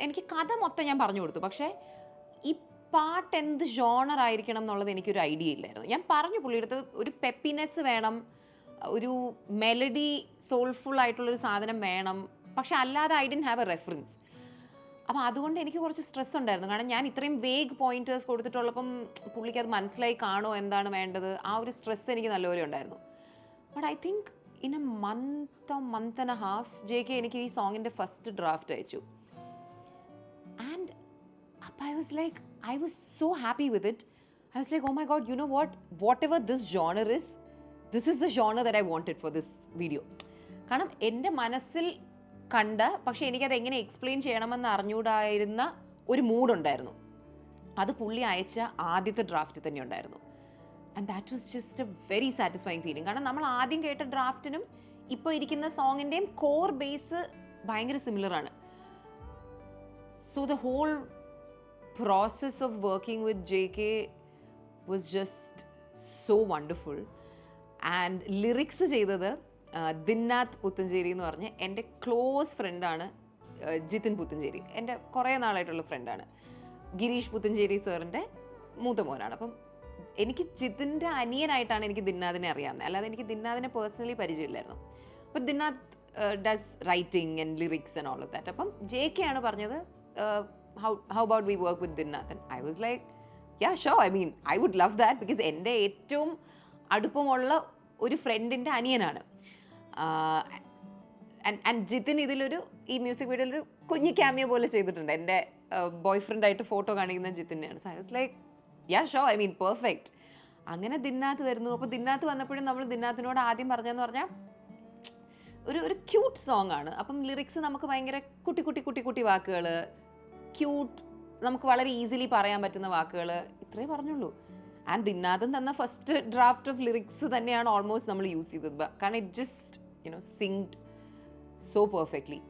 എനിക്ക് കഥ മൊത്തം ഞാൻ പറഞ്ഞു കൊടുത്തു. പക്ഷേ ഈ പാട്ട് എന്ത് ജോണർ ആയിരിക്കണം എന്നുള്ളത് എനിക്കൊരു ഐഡിയ ഇല്ലായിരുന്നു. ഞാൻ പറഞ്ഞു പുള്ളിയെടുത്ത് ഒരു പെപ്പിനെസ് വേണം, ഒരു മെലഡി സോൾഫുൾ ആയിട്ടുള്ളൊരു സാധനം വേണം, പക്ഷെ അല്ലാതെ I didn't have A reference. അപ്പോൾ അതുകൊണ്ട് എനിക്ക് കുറച്ച് സ്ട്രെസ് ഉണ്ടായിരുന്നു. കാരണം ഞാൻ ഇത്രയും വേഗ് പോയിന്റേഴ്സ് കൊടുത്തിട്ടുള്ളപ്പം പുള്ളിക്ക് അത് മനസ്സിലായി കാണോ എന്താണ് വേണ്ടത്, ആ ഒരു സ്ട്രെസ് എനിക്ക് നല്ലപോലെ ഉണ്ടായിരുന്നു. But I think in A month and A half JK എനിക്ക് ഈ സോങ്ങിൻ്റെ ഫസ്റ്റ് ഡ്രാഫ്റ്റ് അയച്ചു. ആൻഡ് അപ്പോൾ I was so happy with it. I was like, oh my God, you know what? Whatever this genre is, this is the genre that I wanted for this video. കാരണം എൻ്റെ മനസ്സിൽ കണ്ട, പക്ഷേ എനിക്കത് എങ്ങനെ എക്സ്പ്ലെയിൻ ചെയ്യണമെന്ന് അറിഞ്ഞുകൂടായിരുന്ന ഒരു മൂഡുണ്ടായിരുന്നു. അത് പുള്ളി അയച്ച ആദ്യത്തെ ഡ്രാഫ്റ്റ് തന്നെ ഉണ്ടായിരുന്നു. And that was just A very satisfying feeling. കാരണം നമ്മൾ ആദ്യം കേട്ട ഡ്രാഫ്റ്റിനും ഇപ്പോൾ ഇരിക്കുന്ന സോങ്ങിൻ്റെയും കോർ ബേസ് ഭയങ്കര സിമിലറാണ്. So the whole process of working with JK was just so wonderful. And lyrics ചെയ്തത് ദിന്നാഥ് പുത്തഞ്ചേരി എന്ന് പറഞ്ഞ് എൻ്റെ ക്ലോസ് ഫ്രണ്ടാണ് ജിതിൻ പുത്തഞ്ചേരി. എൻ്റെ കുറേ നാളായിട്ടുള്ള ഫ്രണ്ടാണ്. ഗിരീഷ് പുത്തഞ്ചേരി സാറിൻ്റെ മൂത്ത മോനാണ്. അപ്പം എനിക്ക് ജിതിൻ്റെ അനിയനായിട്ടാണ് എനിക്ക് ദിന്നാഥിനെ അറിയാവുന്നത്, അല്ലാതെ എനിക്ക് ദിന്നാഥിനെ പേഴ്സണലി പരിചയമില്ലായിരുന്നു. അപ്പം Dinnath does writing and lyrics and all of that. അപ്പം JK ആണ് പറഞ്ഞത് how about we work with Dinnath? And I was like, yeah, sure. I mean, I would love that because എൻ്റെ ഏറ്റവും അടുപ്പമുള്ള ഒരു ഫ്രണ്ടിൻ്റെ അനിയനാണ്. ആൻഡ് ജിതിൻ ഇതിലൊരു ഈ മ്യൂസിക് വീഡിയോയിലൊരു കുഞ്ഞു ക്യാമിയോ പോലെ ചെയ്തിട്ടുണ്ട്. എൻ്റെ ബോയ് ഫ്രണ്ടായിട്ട് ഫോട്ടോ കാണിക്കുന്ന ജിതിനെയാണ്. So I was like, yeah show, I mean perfect. അങ്ങനെ ദിന്നാഥ് വരുന്നു. അപ്പോൾ ദിന്നാഥ് വന്നപ്പോഴും നമ്മൾ ദിന്നാഥിനോട് ആദ്യം പറഞ്ഞതെന്ന് പറഞ്ഞാൽ ഒരു ക്യൂട്ട് സോങ് ആണ്. അപ്പം ലിറിക്സ് നമുക്ക് ഭയങ്കര കുട്ടി കുട്ടി കുട്ടി കുട്ടി വാക്കുകൾ, ക്യൂട്ട്, നമുക്ക് വളരെ ഈസിലി പറയാൻ പറ്റുന്ന വാക്കുകൾ, ഇത്രേ പറഞ്ഞുള്ളൂ. ആൻഡ് ദിന്നാഥൻ തന്ന ഫസ്റ്റ് ഡ്രാഫ്റ്റ് ഓഫ് ലിറിക്സ് തന്നെയാണ് ഓൾമോസ്റ്റ് നമ്മൾ യൂസ് ചെയ്തത്. കാരണം it just synced so perfectly.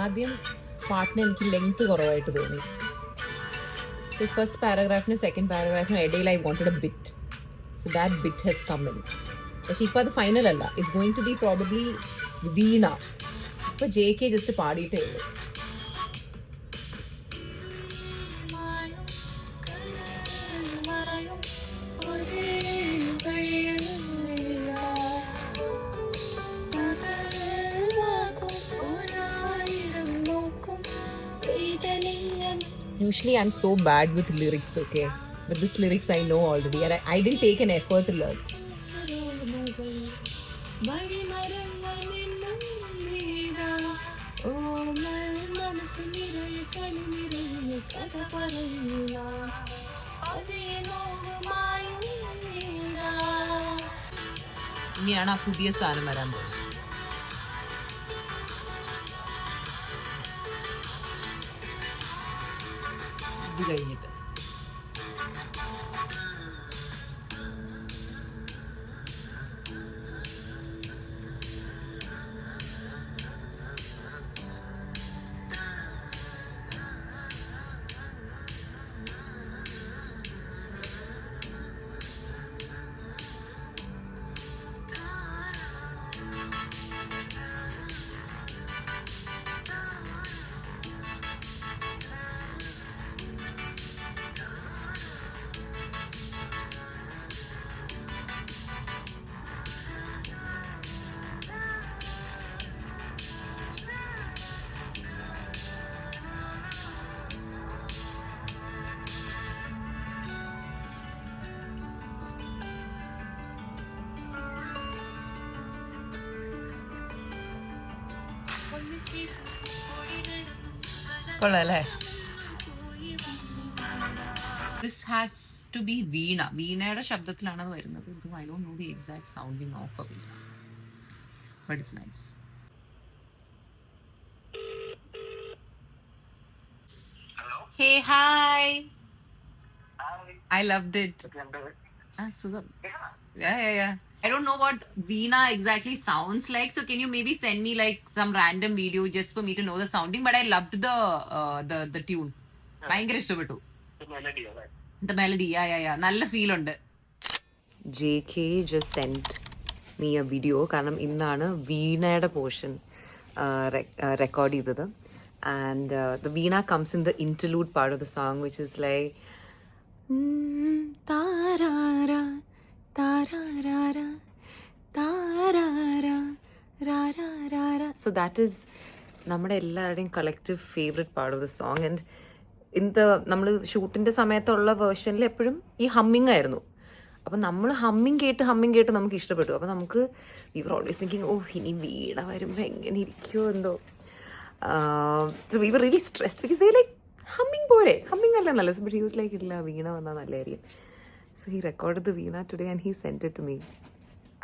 ആദ്യം പാട്ടിന് എനിക്ക് ലെങ്ത് കുറവായിട്ട് തോന്നി. സോ ഫസ്റ്റ് പാരഗ്രാഫിന് സെക്കൻഡ് പാരഗ്രാഫിന് ഇടയിൽ I wanted a bit. So that bit has come in. പക്ഷെ ഇപ്പോൾ അത് ഫൈനൽ അല്ല, it's going to be probably Veena. ഇപ്പോൾ JK ജസ്റ്റ് പാടിയിട്ടേ ഉള്ളൂ. usually I'm so bad with lyrics, okay? But this lyrics I know already, and I didn't take an effort to learn. ഇനിയാണ് ആ പുതിയ സാധനം വരാൻ പോകുന്നത്. ഇത് കഴിഞ്ഞിട്ട് കൊള്ളാല്ലേ? This has to be വീണ. വീണയുടെ ശബ്ദത്തിലാണ് അത് വരുന്നത്. I don't know the exact sounding of a Veena, but it's nice. Hello? Hey, hi. Hi. I loved it. Sugam. Yeah. Yeah. I don't know what Veena exactly sounds like, so can you maybe send me like some random video just for me to know the sounding? But I loved the tune. ഭയങ്കര ഇഷ്ടപ്പെട്ടു. The melody, right? The melody, yeah. നല്ല ഫീൽ ഉണ്ട്. JK just sent me a video കാരണം ഇന്നാണ് വീണയുടെ പോർഷൻ റെക്കോർഡ് ചെയ്തത്. And the Veena comes in the interlude part of the song, which is like tarara tarara tarara rara. So that is നമ്മുടെ എല്ലാവരുടെയും collective favourite part of the song. And നമ്മൾ ഷൂട്ടിൻ്റെ സമയത്തുള്ള വേർഷനിൽ എപ്പോഴും ഈ ഹമ്മിങ് ആയിരുന്നു. അപ്പം നമ്മൾ ഹമ്മിങ് കേട്ട് നമുക്ക് ഇഷ്ടപ്പെട്ടു. അപ്പം നമുക്ക് വി വർ ഓൾവേസ് തിങ്കിങ് ഇനി വീണ വരുമ്പോൾ എങ്ങനെ ഇരിക്കുമോ എന്തോ. So we were really stressed because we like humming പോരെ, ഹമ്മിങ് അല്ല നല്ല. ബട്ട് ഹി വാസ് ലൈക്ക് ഇല്ല, വീണ വന്നാൽ നല്ലതായിരിക്കും. So he recorded the Veena today and he sent it to me.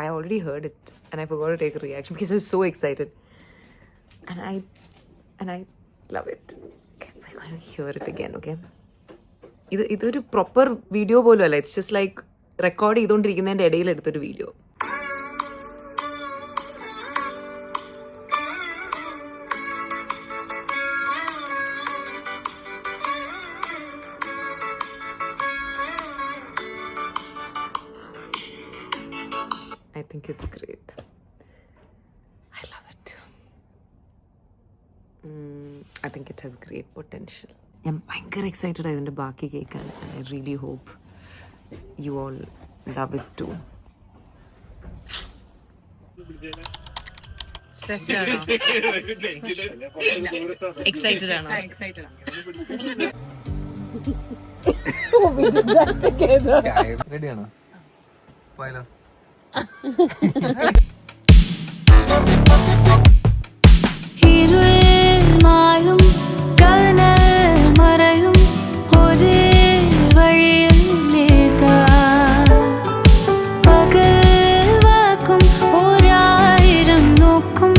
I already heard it and I forgot to take a reaction because I was so excited. And I love it. Okay, I'm going to hear it again, okay? ഇതൊരു പ്രോപ്പർ വീഡിയോ പോലും അല്ല. ഇറ്റ്സ് ജസ്റ്റ് ലൈക്ക് റെക്കോർഡ് ചെയ്തുകൊണ്ടിരിക്കുന്നതിൻ്റെ ഇടയിൽ എടുത്തൊരു video. I think it's great. I love it. I think it has great potential. I'm ഭയങ്കര എക്സൈറ്റഡ് ഇതിൻ്റെ ബാക്കി കേൾക്കാൻ. I really hope you all love it too. Stressed ആണോ? Excited ആണോ? We did that together. Ready ആണോ? പോയാലോ? മായും കനൽ മറയും ഒരേ വഴിയിലേക്കാ പകൽ വാക്കും ഒരായിരം നോക്കും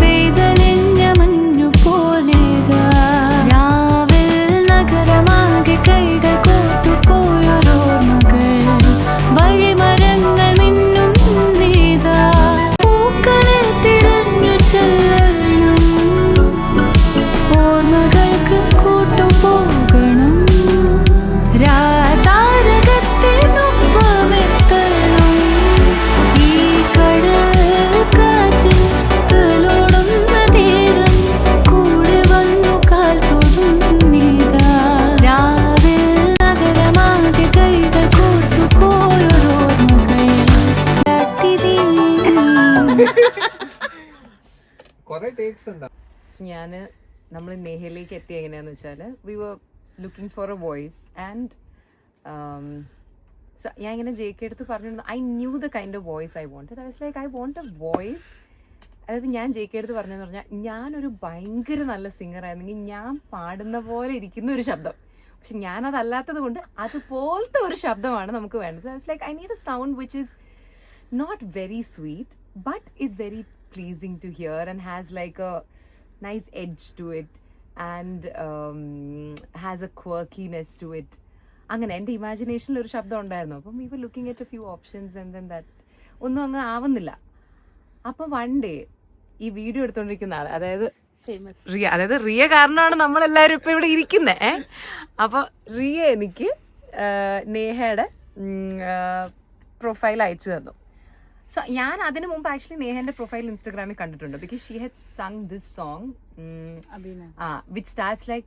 പെയ്തലിഞ്ഞ മഞ്ഞു പോലേതാ രാവിൽ നഗരമാകെ കൈകൾ കോർത്തു പോയൊരോർമ്മകൾ വഴിമരങ്ങൾ മിന്നും നീതാ പൂക്കളെ തിരഞ്ഞു ചെല്ലണം ഓർമ്മകൾക്ക് കൂട്ടുപോകണം രാതാരകത്തിനൊപ്പമെത്തണം ഈ കടൽ കാറ്റിൽ തലോടുന്ന നേരം കൂടെ വന്നു കാൽ തൊടും നീതാ രാവിൽ നഗരമാകെ കൈകൾ കോർത്തു പോയൊരോർമ്മകൾ കുറെ ടേക്സ് ഉണ്ടോ? നമ്മൾ നെഹയിലേക്ക് എത്തിയ എങ്ങനെയാന്ന് വെച്ചാൽ looking for A voice and ഞാൻ ഇങ്ങനെ JK അടുത്ത് പറഞ്ഞിരുന്നു I knew the kind of voice I wanted. I was like I won't A voice. അതായത് ഞാൻ JK അടുത്ത് പറഞ്ഞതെന്ന് പറഞ്ഞാൽ ഞാനൊരു ഭയങ്കര നല്ല സിംഗർ ആയിരുന്നെങ്കിൽ ഞാൻ പാടുന്ന പോലെ ഇരിക്കുന്ന ഒരു ശബ്ദം, പക്ഷെ ഞാനതല്ലാത്തത് കൊണ്ട് അതുപോലത്തെ ഒരു ശബ്ദമാണ് നമുക്ക് വേണ്ടത്. I was like I need a sound which is not very sweet but is very pleasing to hear and has like a nice edge to it and has a quirkiness to it. അങ്ങനെ എൻ്റെ ഇമാജിനേഷനിൽ ഒരു ശബ്ദം ഉണ്ടായിരുന്നു. അപ്പം we were looking at a few options and then that ഒന്നും അങ്ങ് ആവുന്നില്ല. അപ്പം വൺ ഡേ ഈ വീഡിയോ എടുത്തോണ്ടിരിക്കുന്ന ആൾ, അതായത് റിയ കാരണമാണ് നമ്മളെല്ലാവരും ഇപ്പം ഇവിടെ ഇരിക്കുന്നത്. അപ്പോൾ റിയ എനിക്ക് നേഹയുടെ പ്രൊഫൈൽ അയച്ചു തന്നു. സോ ഞാൻ അതിന് മുമ്പ് ആക്ച്വലി നേഹന്റെ പ്രൊഫൈൽ ഇൻസ്റ്റാഗ്രാമിൽ കണ്ടിട്ടുണ്ട്. Because she had sung this song which starts like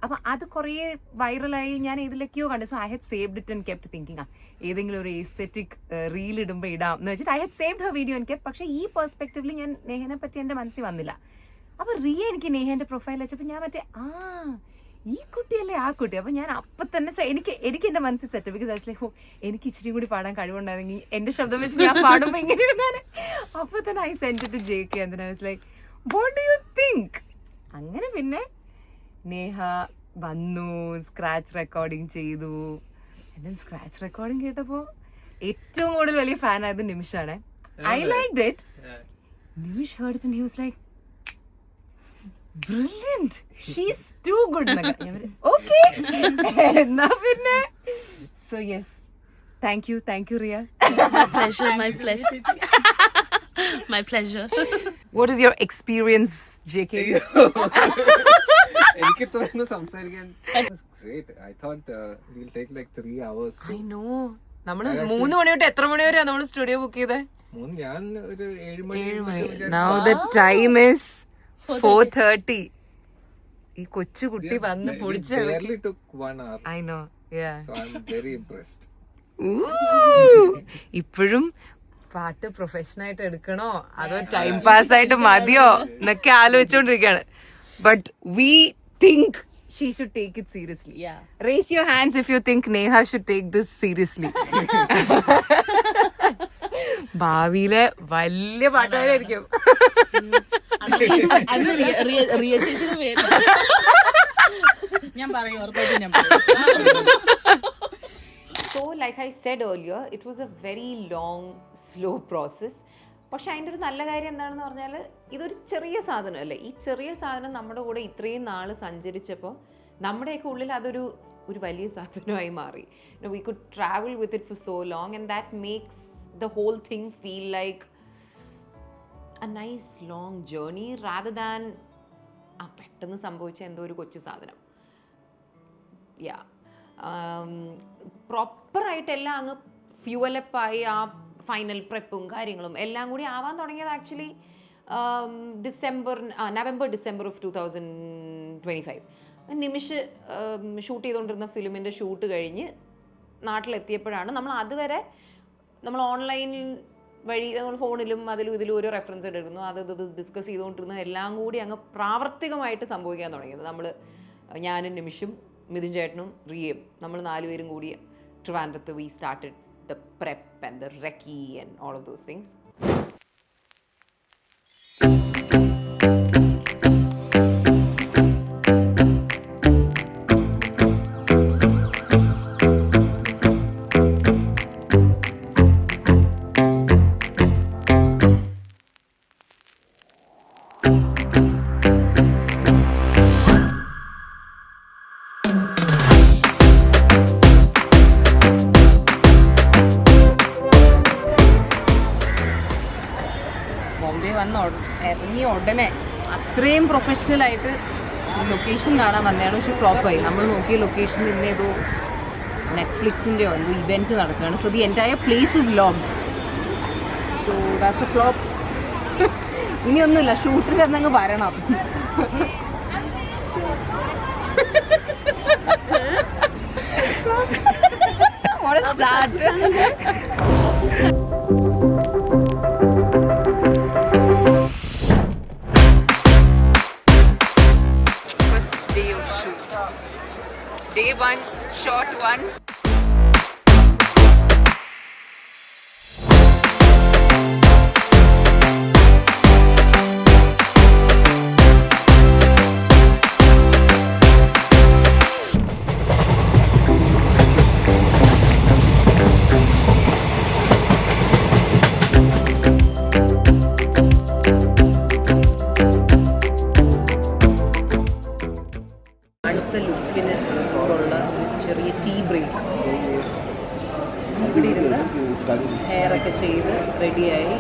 അപ്പൊ അത് കുറേ വൈറലായി. ഞാൻ ഏതിലൊക്കെയോ കണ്ടു. So I had saved it and kept thinking ഏതെങ്കിലും ഒരു എസ്തെറ്റിക് റീൽ ഇടുമ്പോൾ ഇടാം എന്ന് വെച്ചിട്ട് I had saved Har video and kept. പക്ഷേ ഈ പെർസ്പെക്റ്റീവിൽ ഞാൻ നേഹനെ പറ്റി എൻ്റെ മനസ്സിൽ വന്നില്ല. അപ്പൊ റിയ എനിക്ക് നേഹന്റെ പ്രൊഫൈൽ വെച്ചപ്പോൾ ഞാൻ ഈ കുട്ടിയല്ലേ ആ കുട്ടി. അപ്പൊ ഞാൻ അപ്പം തന്നെ എനിക്ക് എൻ്റെ മനസ്സിൽ set. Because I was like എനിക്ക് ഇച്ചിരി കൂടി പാടാൻ കഴിവുണ്ടായിരുന്നെങ്കിൽ എൻ്റെ ശബ്ദം വെച്ച് ഞാൻ പാടുമ്പോൾ ഇങ്ങനെ ഇരുന്നാണ്. അപ്പൊ തന്നെ I send it to JK and then I was like what do you think? അങ്ങനെ പിന്നെ നേഹ വന്നു, സ്ക്രാച്ച് റെക്കോർഡിങ് ചെയ്തു. സ്ക്രാച്ച് റെക്കോർഡിങ് കേട്ടപ്പോൾ ഏറ്റവും കൂടുതൽ വലിയ ഫാൻ ആയത് നിമിഷാണ്. I liked it. Nimish heard it and he was like brilliant, she's too good. Okay. എന്നാ പിന്നെ so yes, thank you Riya. My pleasure. What is your experience, JK? എനിക്ക് തോന്നുന്നു സംസാരിക്കാൻ great. I thought we'll take like 3 hours. I know. നമ്മള് 3 മണി തൊട്ട് എത്ര മണി വരെയാ നമ്മൾ സ്റ്റുഡിയോ ബുക്ക് ചെയ്തേ? ഞാൻ ഒരു 7 മണി. Now the time is 4:30. ഈ കൊച്ചു കുട്ടി വന്ന് പൊടിച്ച് barely took 1 hour. I know. Yeah. So I'm very impressed. ഇപ്പോഴും പാട്ട് പ്രൊഫഷണൽ ആയിട്ട് എടുക്കണോ അതോ ടൈം പാസ് ആയിട്ട് മതിയോ എന്നൊക്കെ ആലോചിച്ചോണ്ടിരിക്കാണ്. But we think she should take it seriously. Yeah. Raise your hands if you think Neha should take this seriously. ഭാവിയിലെ വലിയ പാട്ടുകാരായിരിക്കും. So like I said earlier, it was a very long, slow process. പക്ഷെ അതിൻ്റെ ഒരു നല്ല കാര്യം എന്താണെന്ന് പറഞ്ഞാൽ ഇതൊരു ചെറിയ സാധനമല്ലേ. ഈ ചെറിയ സാധനം നമ്മുടെ കൂടെ ഇത്രയും നാൾ സഞ്ചരിച്ചപ്പോൾ നമ്മുടെയൊക്കെ ഉള്ളിൽ അതൊരു വലിയ സാധനമായി മാറി. We could travel with it for so long and that makes the whole thing feel like a nice long journey rather than പെട്ടെന്ന് സംഭവിച്ച എന്തോ ഒരു കൊച്ചു സാധനം. യാ പ്രോപ്പറായിട്ടെല്ലാം അങ്ങ് ഫ്യൂവലപ്പായി ആ ഫൈനൽ പ്രെപ്പും കാര്യങ്ങളും എല്ലാം കൂടി ആവാൻ തുടങ്ങിയത് actually November December of 2025. Nimish shoot ചെയ്തുകൊണ്ടിരുന്ന ഫിലിമിൻ്റെ ഷൂട്ട് കഴിഞ്ഞ് നാട്ടിലെത്തിയപ്പോഴാണ് അതുവരെ നമ്മൾ ഓൺലൈൻ വഴി നമ്മൾ ഫോണിലും അതിലും ഇതിലും ഓരോ റെഫറൻസ് എടുക്കുന്നു, അത് ഡിസ്കസ് ചെയ്തുകൊണ്ടിരുന്ന എല്ലാം കൂടി അങ്ങ് പ്രാവർത്തികമായിട്ട് സംഭവിക്കാൻ തുടങ്ങിയത്. ഞാനും നിമിഷും മിഥുൻ ചേട്ടനും റിയയും നമ്മൾ 4 പേരും കൂടി ട്രിവാൻഡ്രത്ത് we started the prep and the recce and all of those things. ഇറങ്ങിയ ഉടനെ അത്രയും പ്രൊഫഷണലായിട്ട് ലൊക്കേഷൻ കാണാൻ വന്നതാണ്. പക്ഷെ ഫ്ലോപ്പായി. നമ്മൾ നോക്കിയ ലൊക്കേഷനിൽ ഇന്ന് ഏതോ നെറ്റ്ഫ്ലിക്സിൻ്റെയോ എന്തോ ഇവൻറ്റ് നടക്കുകയാണ്. So the entire place is locked. So that's a flop. ഇനിയൊന്നുമില്ല, ഷൂട്ടിൽ എന്നങ്ങ് വരണം. What a start. ചെയ്ത് റെഡിയായി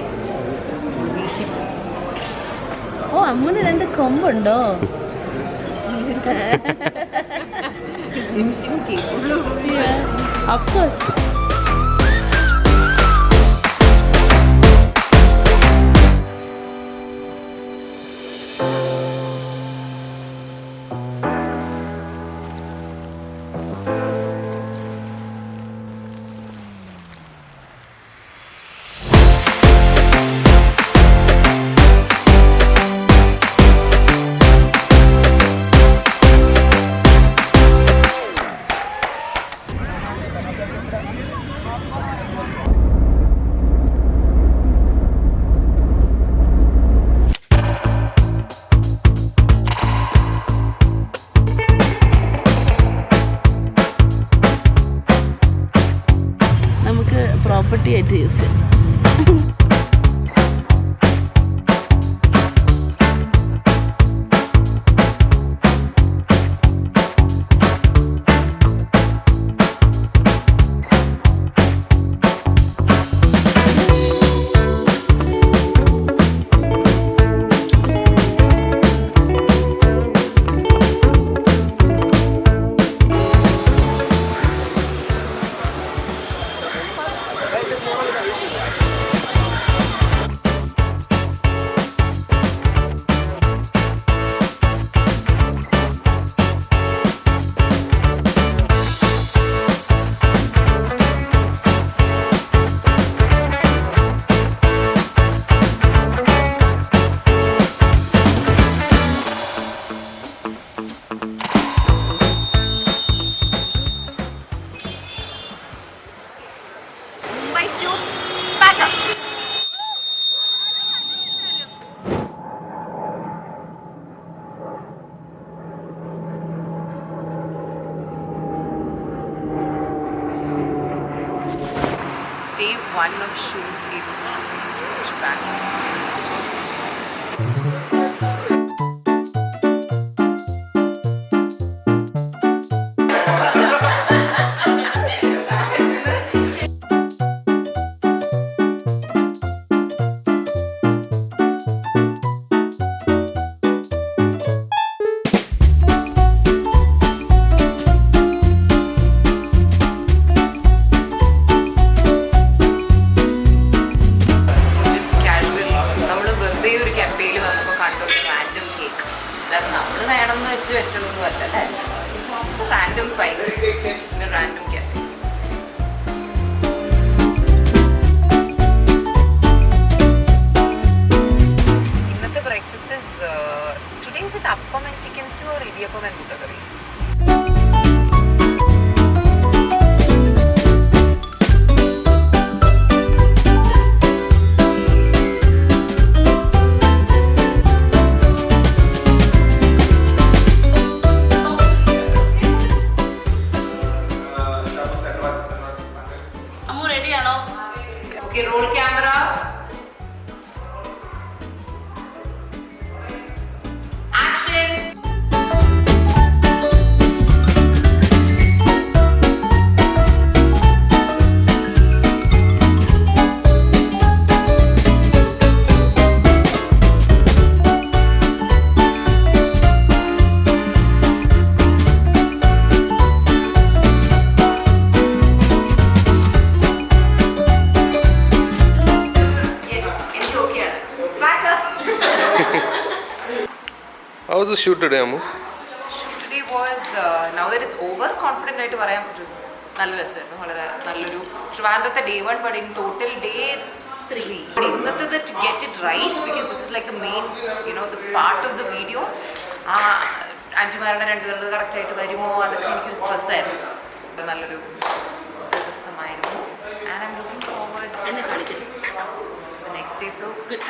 ബീച്ചിൽ പോകും. ഓ അമ്മന് 2 കൊമ്പുണ്ടോ? അപ്പൊ നമുക്ക് പ്രോപ്പർട്ടി ആയിട്ട് യൂസ് ചെയ്യാം. Day 1 of shoot in Japan. Random fight in a random cafe. Innate breakfast is today is it appam and chicken stew or idiyappam and mutta curry? Okay, roll camera. Action. How was the shoot today, Ammu? Shoot today was now that it's over, confident ആയിട്ട് പറയാം. It was നല്ല രസമായിരുന്നു, വളരെ നല്ലൊരു ട്രിവാൻഡ്രത്തെ day 1 but in total day 3. But ഇന്നത്തെ to get it right because this is like the main, the part of the video. ആൻറ്റിമാരുടെ 2 പേർക്ക് കറക്റ്റ് ആയിട്ട് വരുമോ അതൊക്കെ എനിക്കൊരു സ്ട്രെസ് ആയിരുന്നു. നല്ലൊരു ദിവസമായിരുന്നു. And I'm looking forward to the next day. So good.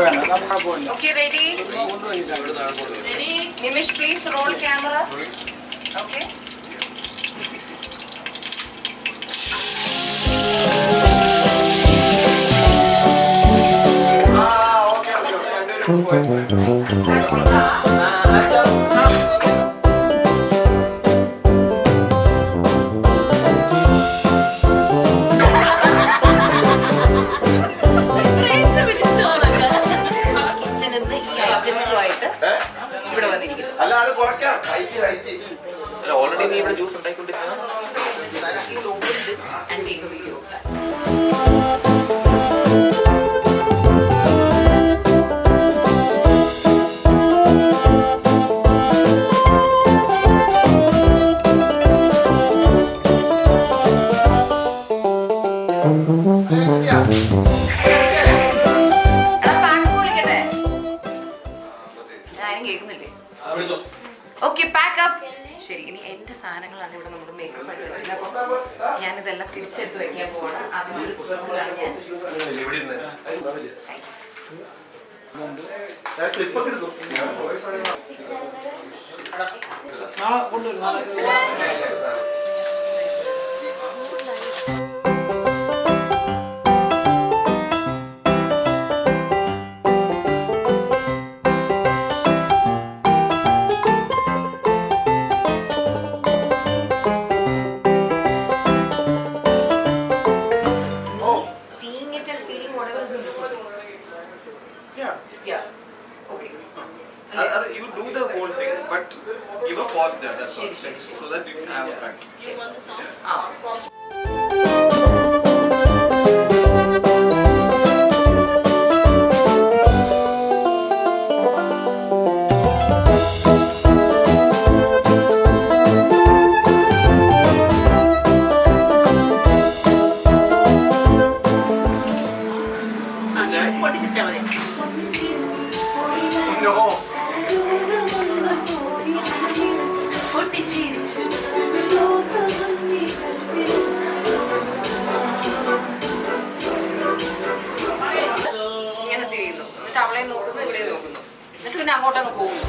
Okay, ready? Nimish, please roll camera. Okay. കിച്ചണിന്ന് ഈ ഐറ്റംസുമായിട്ട് ഇവിടെ വന്നിരിക്കുന്നു. ഓൾറെഡി നീ ഇവിടെ ജ്യൂസ് ഉണ്ടായിക്കൊണ്ടിരിക്കുന്ന You'll open this and take a video of that. Okay pack up. ശരി, ഇനി എൻ്റെ സാധനങ്ങളാണ് ഇവിടെ നമ്മുടെ മേക്കപ്പ് ആയിട്ട് വെച്ചിരുന്നത്. അപ്പോൾ ഞാനിതെല്ലാം തിരിച്ചെടുത്ത് വയ്ക്കാൻ പോവാണ്. അതിൻ്റെ ഒരു സ്ട്രെസ്സിലാണ് ഞാൻ. Seeing it and feeling whatever is in this one. Yeah. Okay. You do the whole thing, but give a pause there. That's all. So that you can have a practice. No. ഇങ്ങനെ തിരിയുന്നു, എന്നിട്ട് അവളെ നോക്കുന്നു, ഇവിടെ നോക്കുന്നു, എന്നിട്ട് പിന്നെ അങ്ങോട്ടങ്ങ് പോകുന്നു.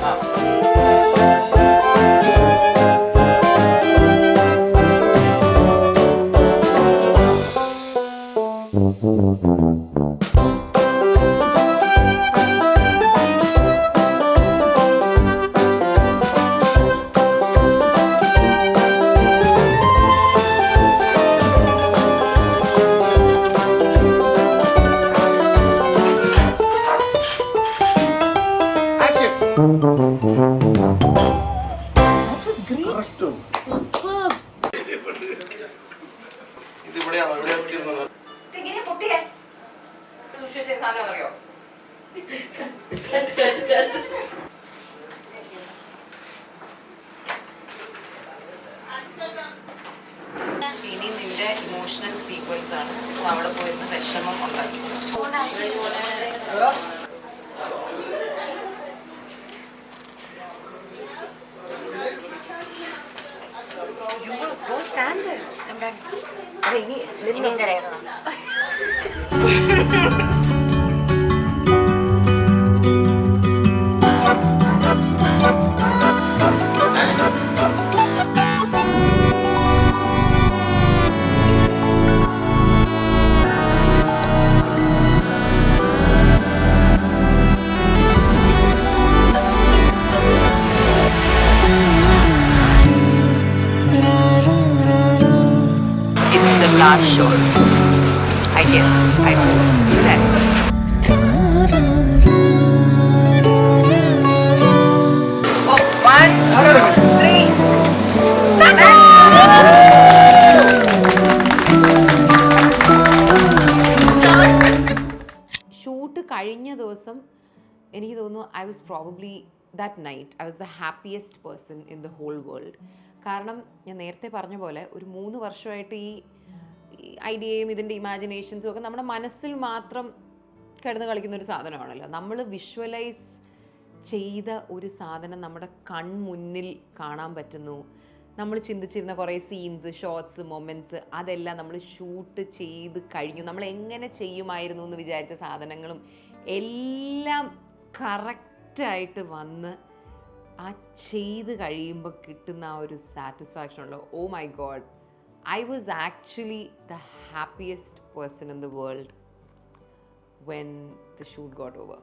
ഇവിടെയാണോ ഇവിടെ വെച്ചിരുന്നത്? ഇതെങ്ങനെയാ പൊട്ടിയേ? സൂക്ഷിച്ച് വെച്ച സാധനം അറിയോ? ഇനി നിന്റെ ഇമോഷണൽ സീക്വൻസ് ആണ്. സോ അവിടെ പോയിരുന്ന വിഷമം ഉണ്ടാക്കി. You go stand there. I'm back. അതെ, ഇനി കരയണോ? It's the last shot. I guess. I hope that. Oh, 1, 2, 3. Shoot കഴിഞ്ഞ ദിവസം എനിക്ക് തോന്നുന്നു I was probably that night I was the happiest person in the whole world. കാരണം ഞാൻ നേരത്തെ പറഞ്ഞ പോലെ ഒരു 3 വർഷമായിട്ട് ഈ ഐഡിയയും ഇതിൻ്റെ ഇമാജിനേഷൻസും ഒക്കെ നമ്മുടെ മനസ്സിൽ മാത്രം കിടന്ന് കളിക്കുന്ന ഒരു സാധനമാണല്ലോ. നമ്മൾ വിഷ്വലൈസ് ചെയ്ത ഒരു സാധനം നമ്മുടെ കൺമുന്നിൽ കാണാൻ പറ്റുന്നു. നമ്മൾ ചിന്തിച്ചിരുന്ന കുറേ സീൻസ്, ഷോട്ട്സ്, മൊമെൻറ്റ്സ് അതെല്ലാം നമ്മൾ ഷൂട്ട് ചെയ്ത് കഴിഞ്ഞു. നമ്മൾ എങ്ങനെ ചെയ്യുമായിരുന്നു എന്ന് വിചാരിച്ച സാധനങ്ങളും എല്ലാം കറക്റ്റായിട്ട് വന്ന് ആ ചെയ്ത് കഴിയുമ്പോൾ കിട്ടുന്ന ആ ഒരു സാറ്റിസ്ഫാക്ഷൻ ഉണ്ടോ, oh my God, I was actually the happiest person in the world when the shoot got over.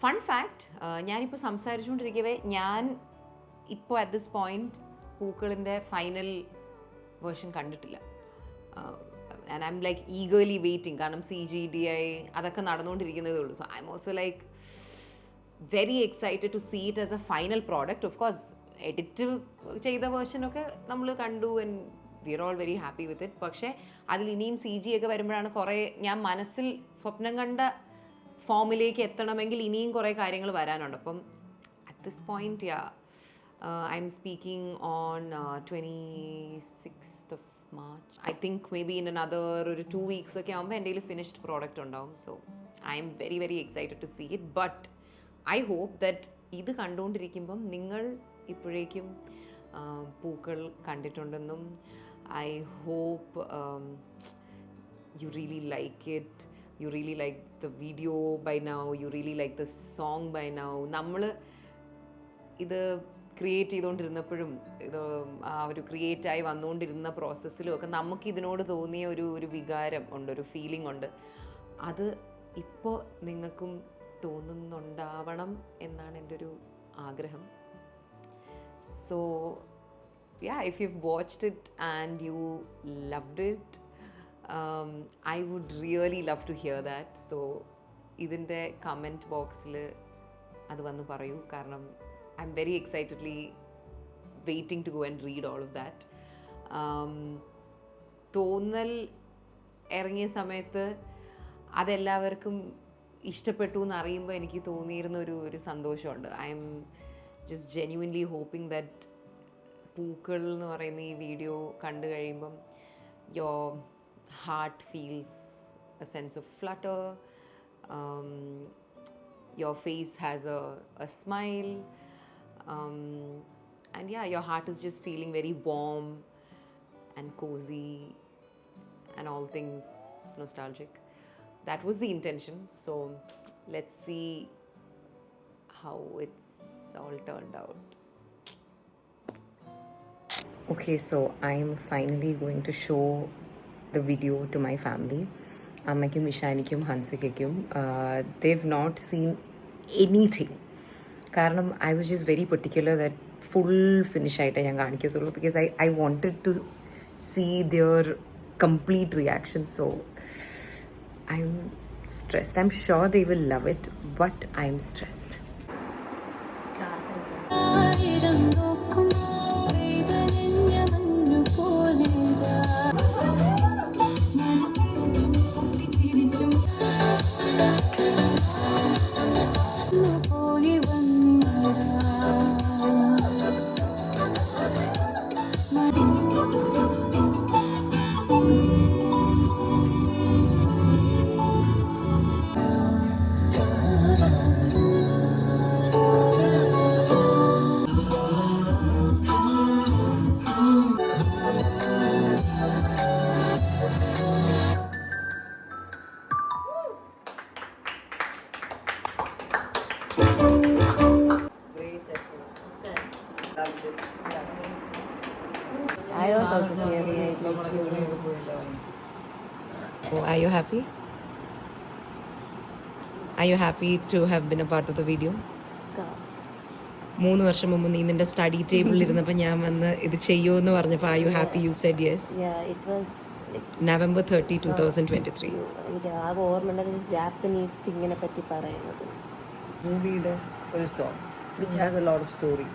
Fun fact, ഞാനിപ്പോൾ സംസാരിച്ചുകൊണ്ടിരിക്കവേ ഞാൻ ഇപ്പോൾ അറ്റ് ദിസ് പോയിൻറ്റ് പൂക്കളിൻ്റെ ഫൈനൽ വേർഷൻ കണ്ടിട്ടില്ല. And I M like eagerly waiting, കാരണം CGDI അതൊക്കെ നടന്നുകൊണ്ടിരിക്കുന്നതേ ഉള്ളൂ. So I'm also like very excited to see it as a final product. Of course edit ചെയ്ത വേർഷനൊക്കെ നമ്മൾ കണ്ടു and we are all very happy with it. പക്ഷേ അതിൽ ഇനിയും CG ഒക്കെ വരുമ്പോഴാണ് കുറേ ഞാൻ മനസ്സിൽ സ്വപ്നം കണ്ട ഫോമിലേക്ക് എത്തണമെങ്കിൽ ഇനിയും കുറേ കാര്യങ്ങൾ വരാനുണ്ട്. അപ്പം at this point I M speaking on 26th of March. I think maybe in another 2 weeks ഒക്കെ ആകുമ്പോൾ എൻ്റെ കയ്യിൽ ഫിനിഷ്ഡ് പ്രോഡക്റ്റ് ഉണ്ടാവും. So I'm very very excited to see it. But I hope that ഇത് കണ്ടുകൊണ്ടിരിക്കുമ്പം നിങ്ങൾ ഇപ്പോഴേക്കും പൂക്കൾ കണ്ടിട്ടുണ്ടെന്നും I hope you really like it, you really like the video by now, you really like the song by now. നമ്മൾ ഇത് ക്രിയേറ്റ് ചെയ്തുകൊണ്ടിരുന്നപ്പോഴും ഇത് ആ ഒരു ക്രിയേറ്റായി വന്നുകൊണ്ടിരുന്ന പ്രോസസ്സിലും ഒക്കെ നമുക്ക് ഇതിനോട് തോന്നിയ ഒരു വികാരം ഉണ്ട്, ഒരു ഫീലിംഗ് ഉണ്ട്. അത് ഇപ്പോൾ നിങ്ങൾക്കും തോന്നുന്നുണ്ടാവണം എന്നാണ് എൻ്റെ ഒരു ആഗ്രഹം. So if you've watched it and you loved it, I would really love to hear that. So ഇതിൻ്റെ കമൻറ്റ് ബോക്സിൽ അത് വന്ന് പറയൂ, കാരണം I'm very excitedly waiting to go and read all of that. തോന്നൽ ഇറങ്ങിയ സമയത്ത് അതെല്ലാവർക്കും ഇഷ്ടപ്പെട്ടു എന്നറിയുമ്പോൾ എനിക്ക് തോന്നിയിരുന്ന ഒരു സന്തോഷമുണ്ട്. I'm just genuinely hoping that പൂക്കൾ എന്ന് പറയുന്ന ഈ വീഡിയോ കണ്ടു കഴിയുമ്പം your heart feels a sense of flutter, your face has a smile, and your heart is just feeling very warm and cozy and all things nostalgic. That was the intention. So let's see how it's all turned out. Okay, so I'm finally going to show the video to my family. Ammakkum Ishanikum Hansikkum. They've not seen anything. Karanam I was just very particular that full finish aita ഞാൻ കാണിക്കത്തുള്ളൂ, because I wanted to see their complete reaction. So I'm stressed. I'm sure they will love it, but I'm stressed. ആയിരം നോക്കും പെയ്തലിഞ്ഞ മഞ്ഞു പോലെതാ മനത്തിരിച്ചും പൊട്ടിച്ചിരിച്ചും പോയി വന്നിടാ I was also teary-eyed like you. Oh, are you happy? Are you happy to have been a part of the video? Of course. 3 വർഷം മുമ്പ് നീ നിന്റെ സ്റ്റഡി ടേബിളിൽ ഇരുന്നപ്പോൾ ഞാൻ വന്ന് ഇത് ചെയ്യുമെന്ന് പറഞ്ഞപ്പോൾ are you happy? You said yes. Yeah, it was like November 30, 2023. എനിക്ക് ആകെ ഓർമ്മയുള്ളത് ജാപ്പനീസ് തിങ്ങിനെ പറ്റി പറയുന്നത്. മൂവിയുടെ ഒരു song which has a lot of story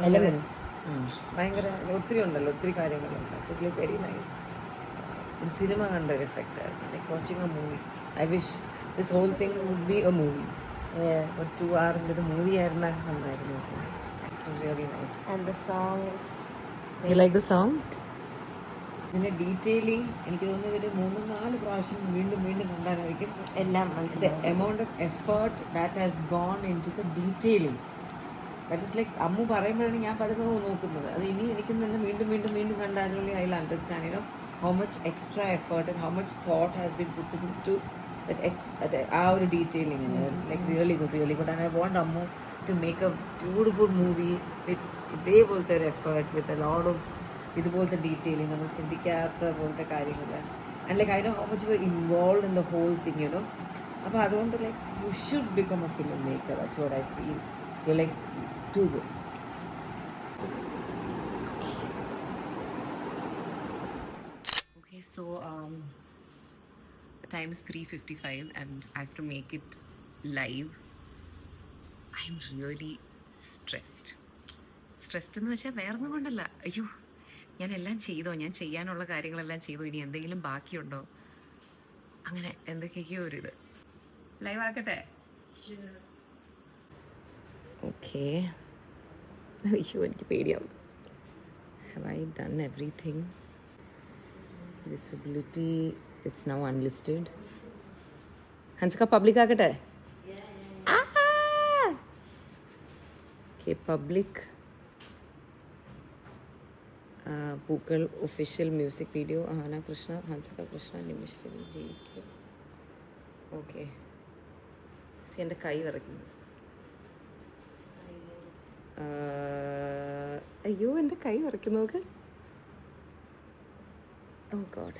elements ഭയങ്കര ഒത്തിരി ഉണ്ടല്ലോ, ഒത്തിരി കാര്യങ്ങളുണ്ട്. It was like very nice. ഒരു സിനിമ കണ്ട ഒരു എഫക്റ്റ് ആയിരുന്നു, like watching a movie. I wish this whole thing would be a movie. ഒരു 2 hour-ൻ്റെ ഒരു മൂവി ആയിരുന്നാൽ നന്നായിരുന്നു. It was really nice. And the song is You like the song? ഇതിൻ്റെ ഡീറ്റെയിലിംഗ് എനിക്ക് തോന്നുന്നത് ഒരു 3-4 പ്രാവശ്യം വീണ്ടും വീണ്ടും കണ്ടാലായിരിക്കും എല്ലാം the മനസ്സിലാവും. amount of effort that has gone into the detailing. That is like Ammu പറയുമ്പോഴാണ് ഞാൻ പലതും നോക്കുന്നത്. അത് ഇനി എനിക്ക് തന്നെ വീണ്ടും വീണ്ടും വീണ്ടും കണ്ടാലും I will understand how much extra effort and how much thought has been put into ആ ഒരു detailing like really good and I want Ammu to make a beautiful movie with ഇതേപോലത്തെ ഒരു effort with a lot of ഇതുപോലത്തെ ഡീറ്റെയിലിംഗ് നമ്മൾ ചിന്തിക്കാത്ത പോലത്തെ കാര്യങ്ങൾ and like I know how much you are involve in the whole thing you know അപ്പോൾ അതുകൊണ്ട് like you should become a film maker that's what I feel you like to good. Okay, so the time is 3:55 and I have to make it live. I'm really stressed. Stressed എന്ന് വെച്ചാൽ വേറൊന്നും കൊണ്ടല്ല, അയ്യോ ഞാൻ എല്ലാം ചെയ്തോ, ഞാൻ ചെയ്യാനുള്ള കാര്യങ്ങളെല്ലാം ചെയ്തോ, ഇനി എന്തെങ്കിലും ബാക്കിയുണ്ടോ, അങ്ങനെ എന്തൊക്കെയൊക്കെയോ ഒരിത്. ലൈവ് ആക്കട്ടെ? ഓക്കെ. അയ്യോ എനിക്ക് പേടിയാവും. Have I done everything? Visibility, it's now unlisted. Hansika public ആക്കട്ടെ? Okay, public. Pookkal official music video. Ahaana Krishna, Hansika Krishna, Nimish Ravi, JK. Okay. See, എൻ്റെ കൈ വരയ്ക്കുന്നു. അയ്യോ എൻ്റെ കൈ വരയ്ക്കുന്നു നോക്ക്. Oh God.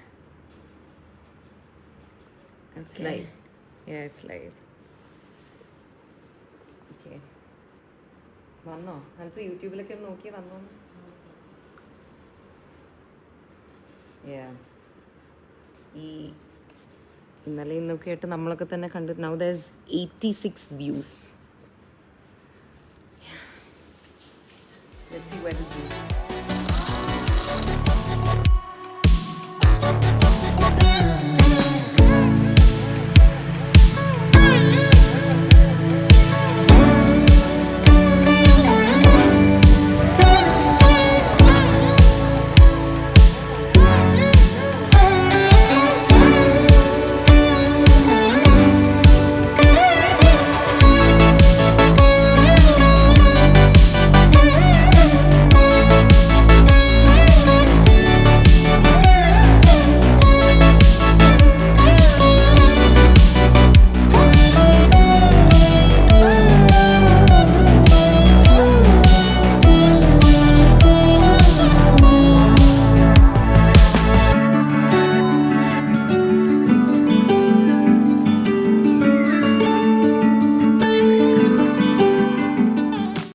It's live. Yeah, it's live. Okay. വന്നോ? ഹൻസ് യൂട്യൂബിലൊക്കെ നോക്കി വന്നോ? Yeah. ഈ ഇന്നലെ ഇന്നൊക്കെ ആയിട്ട് നമ്മളൊക്കെ തന്നെ കണ്ടു. Now there's 86 views. Let's see where this goes.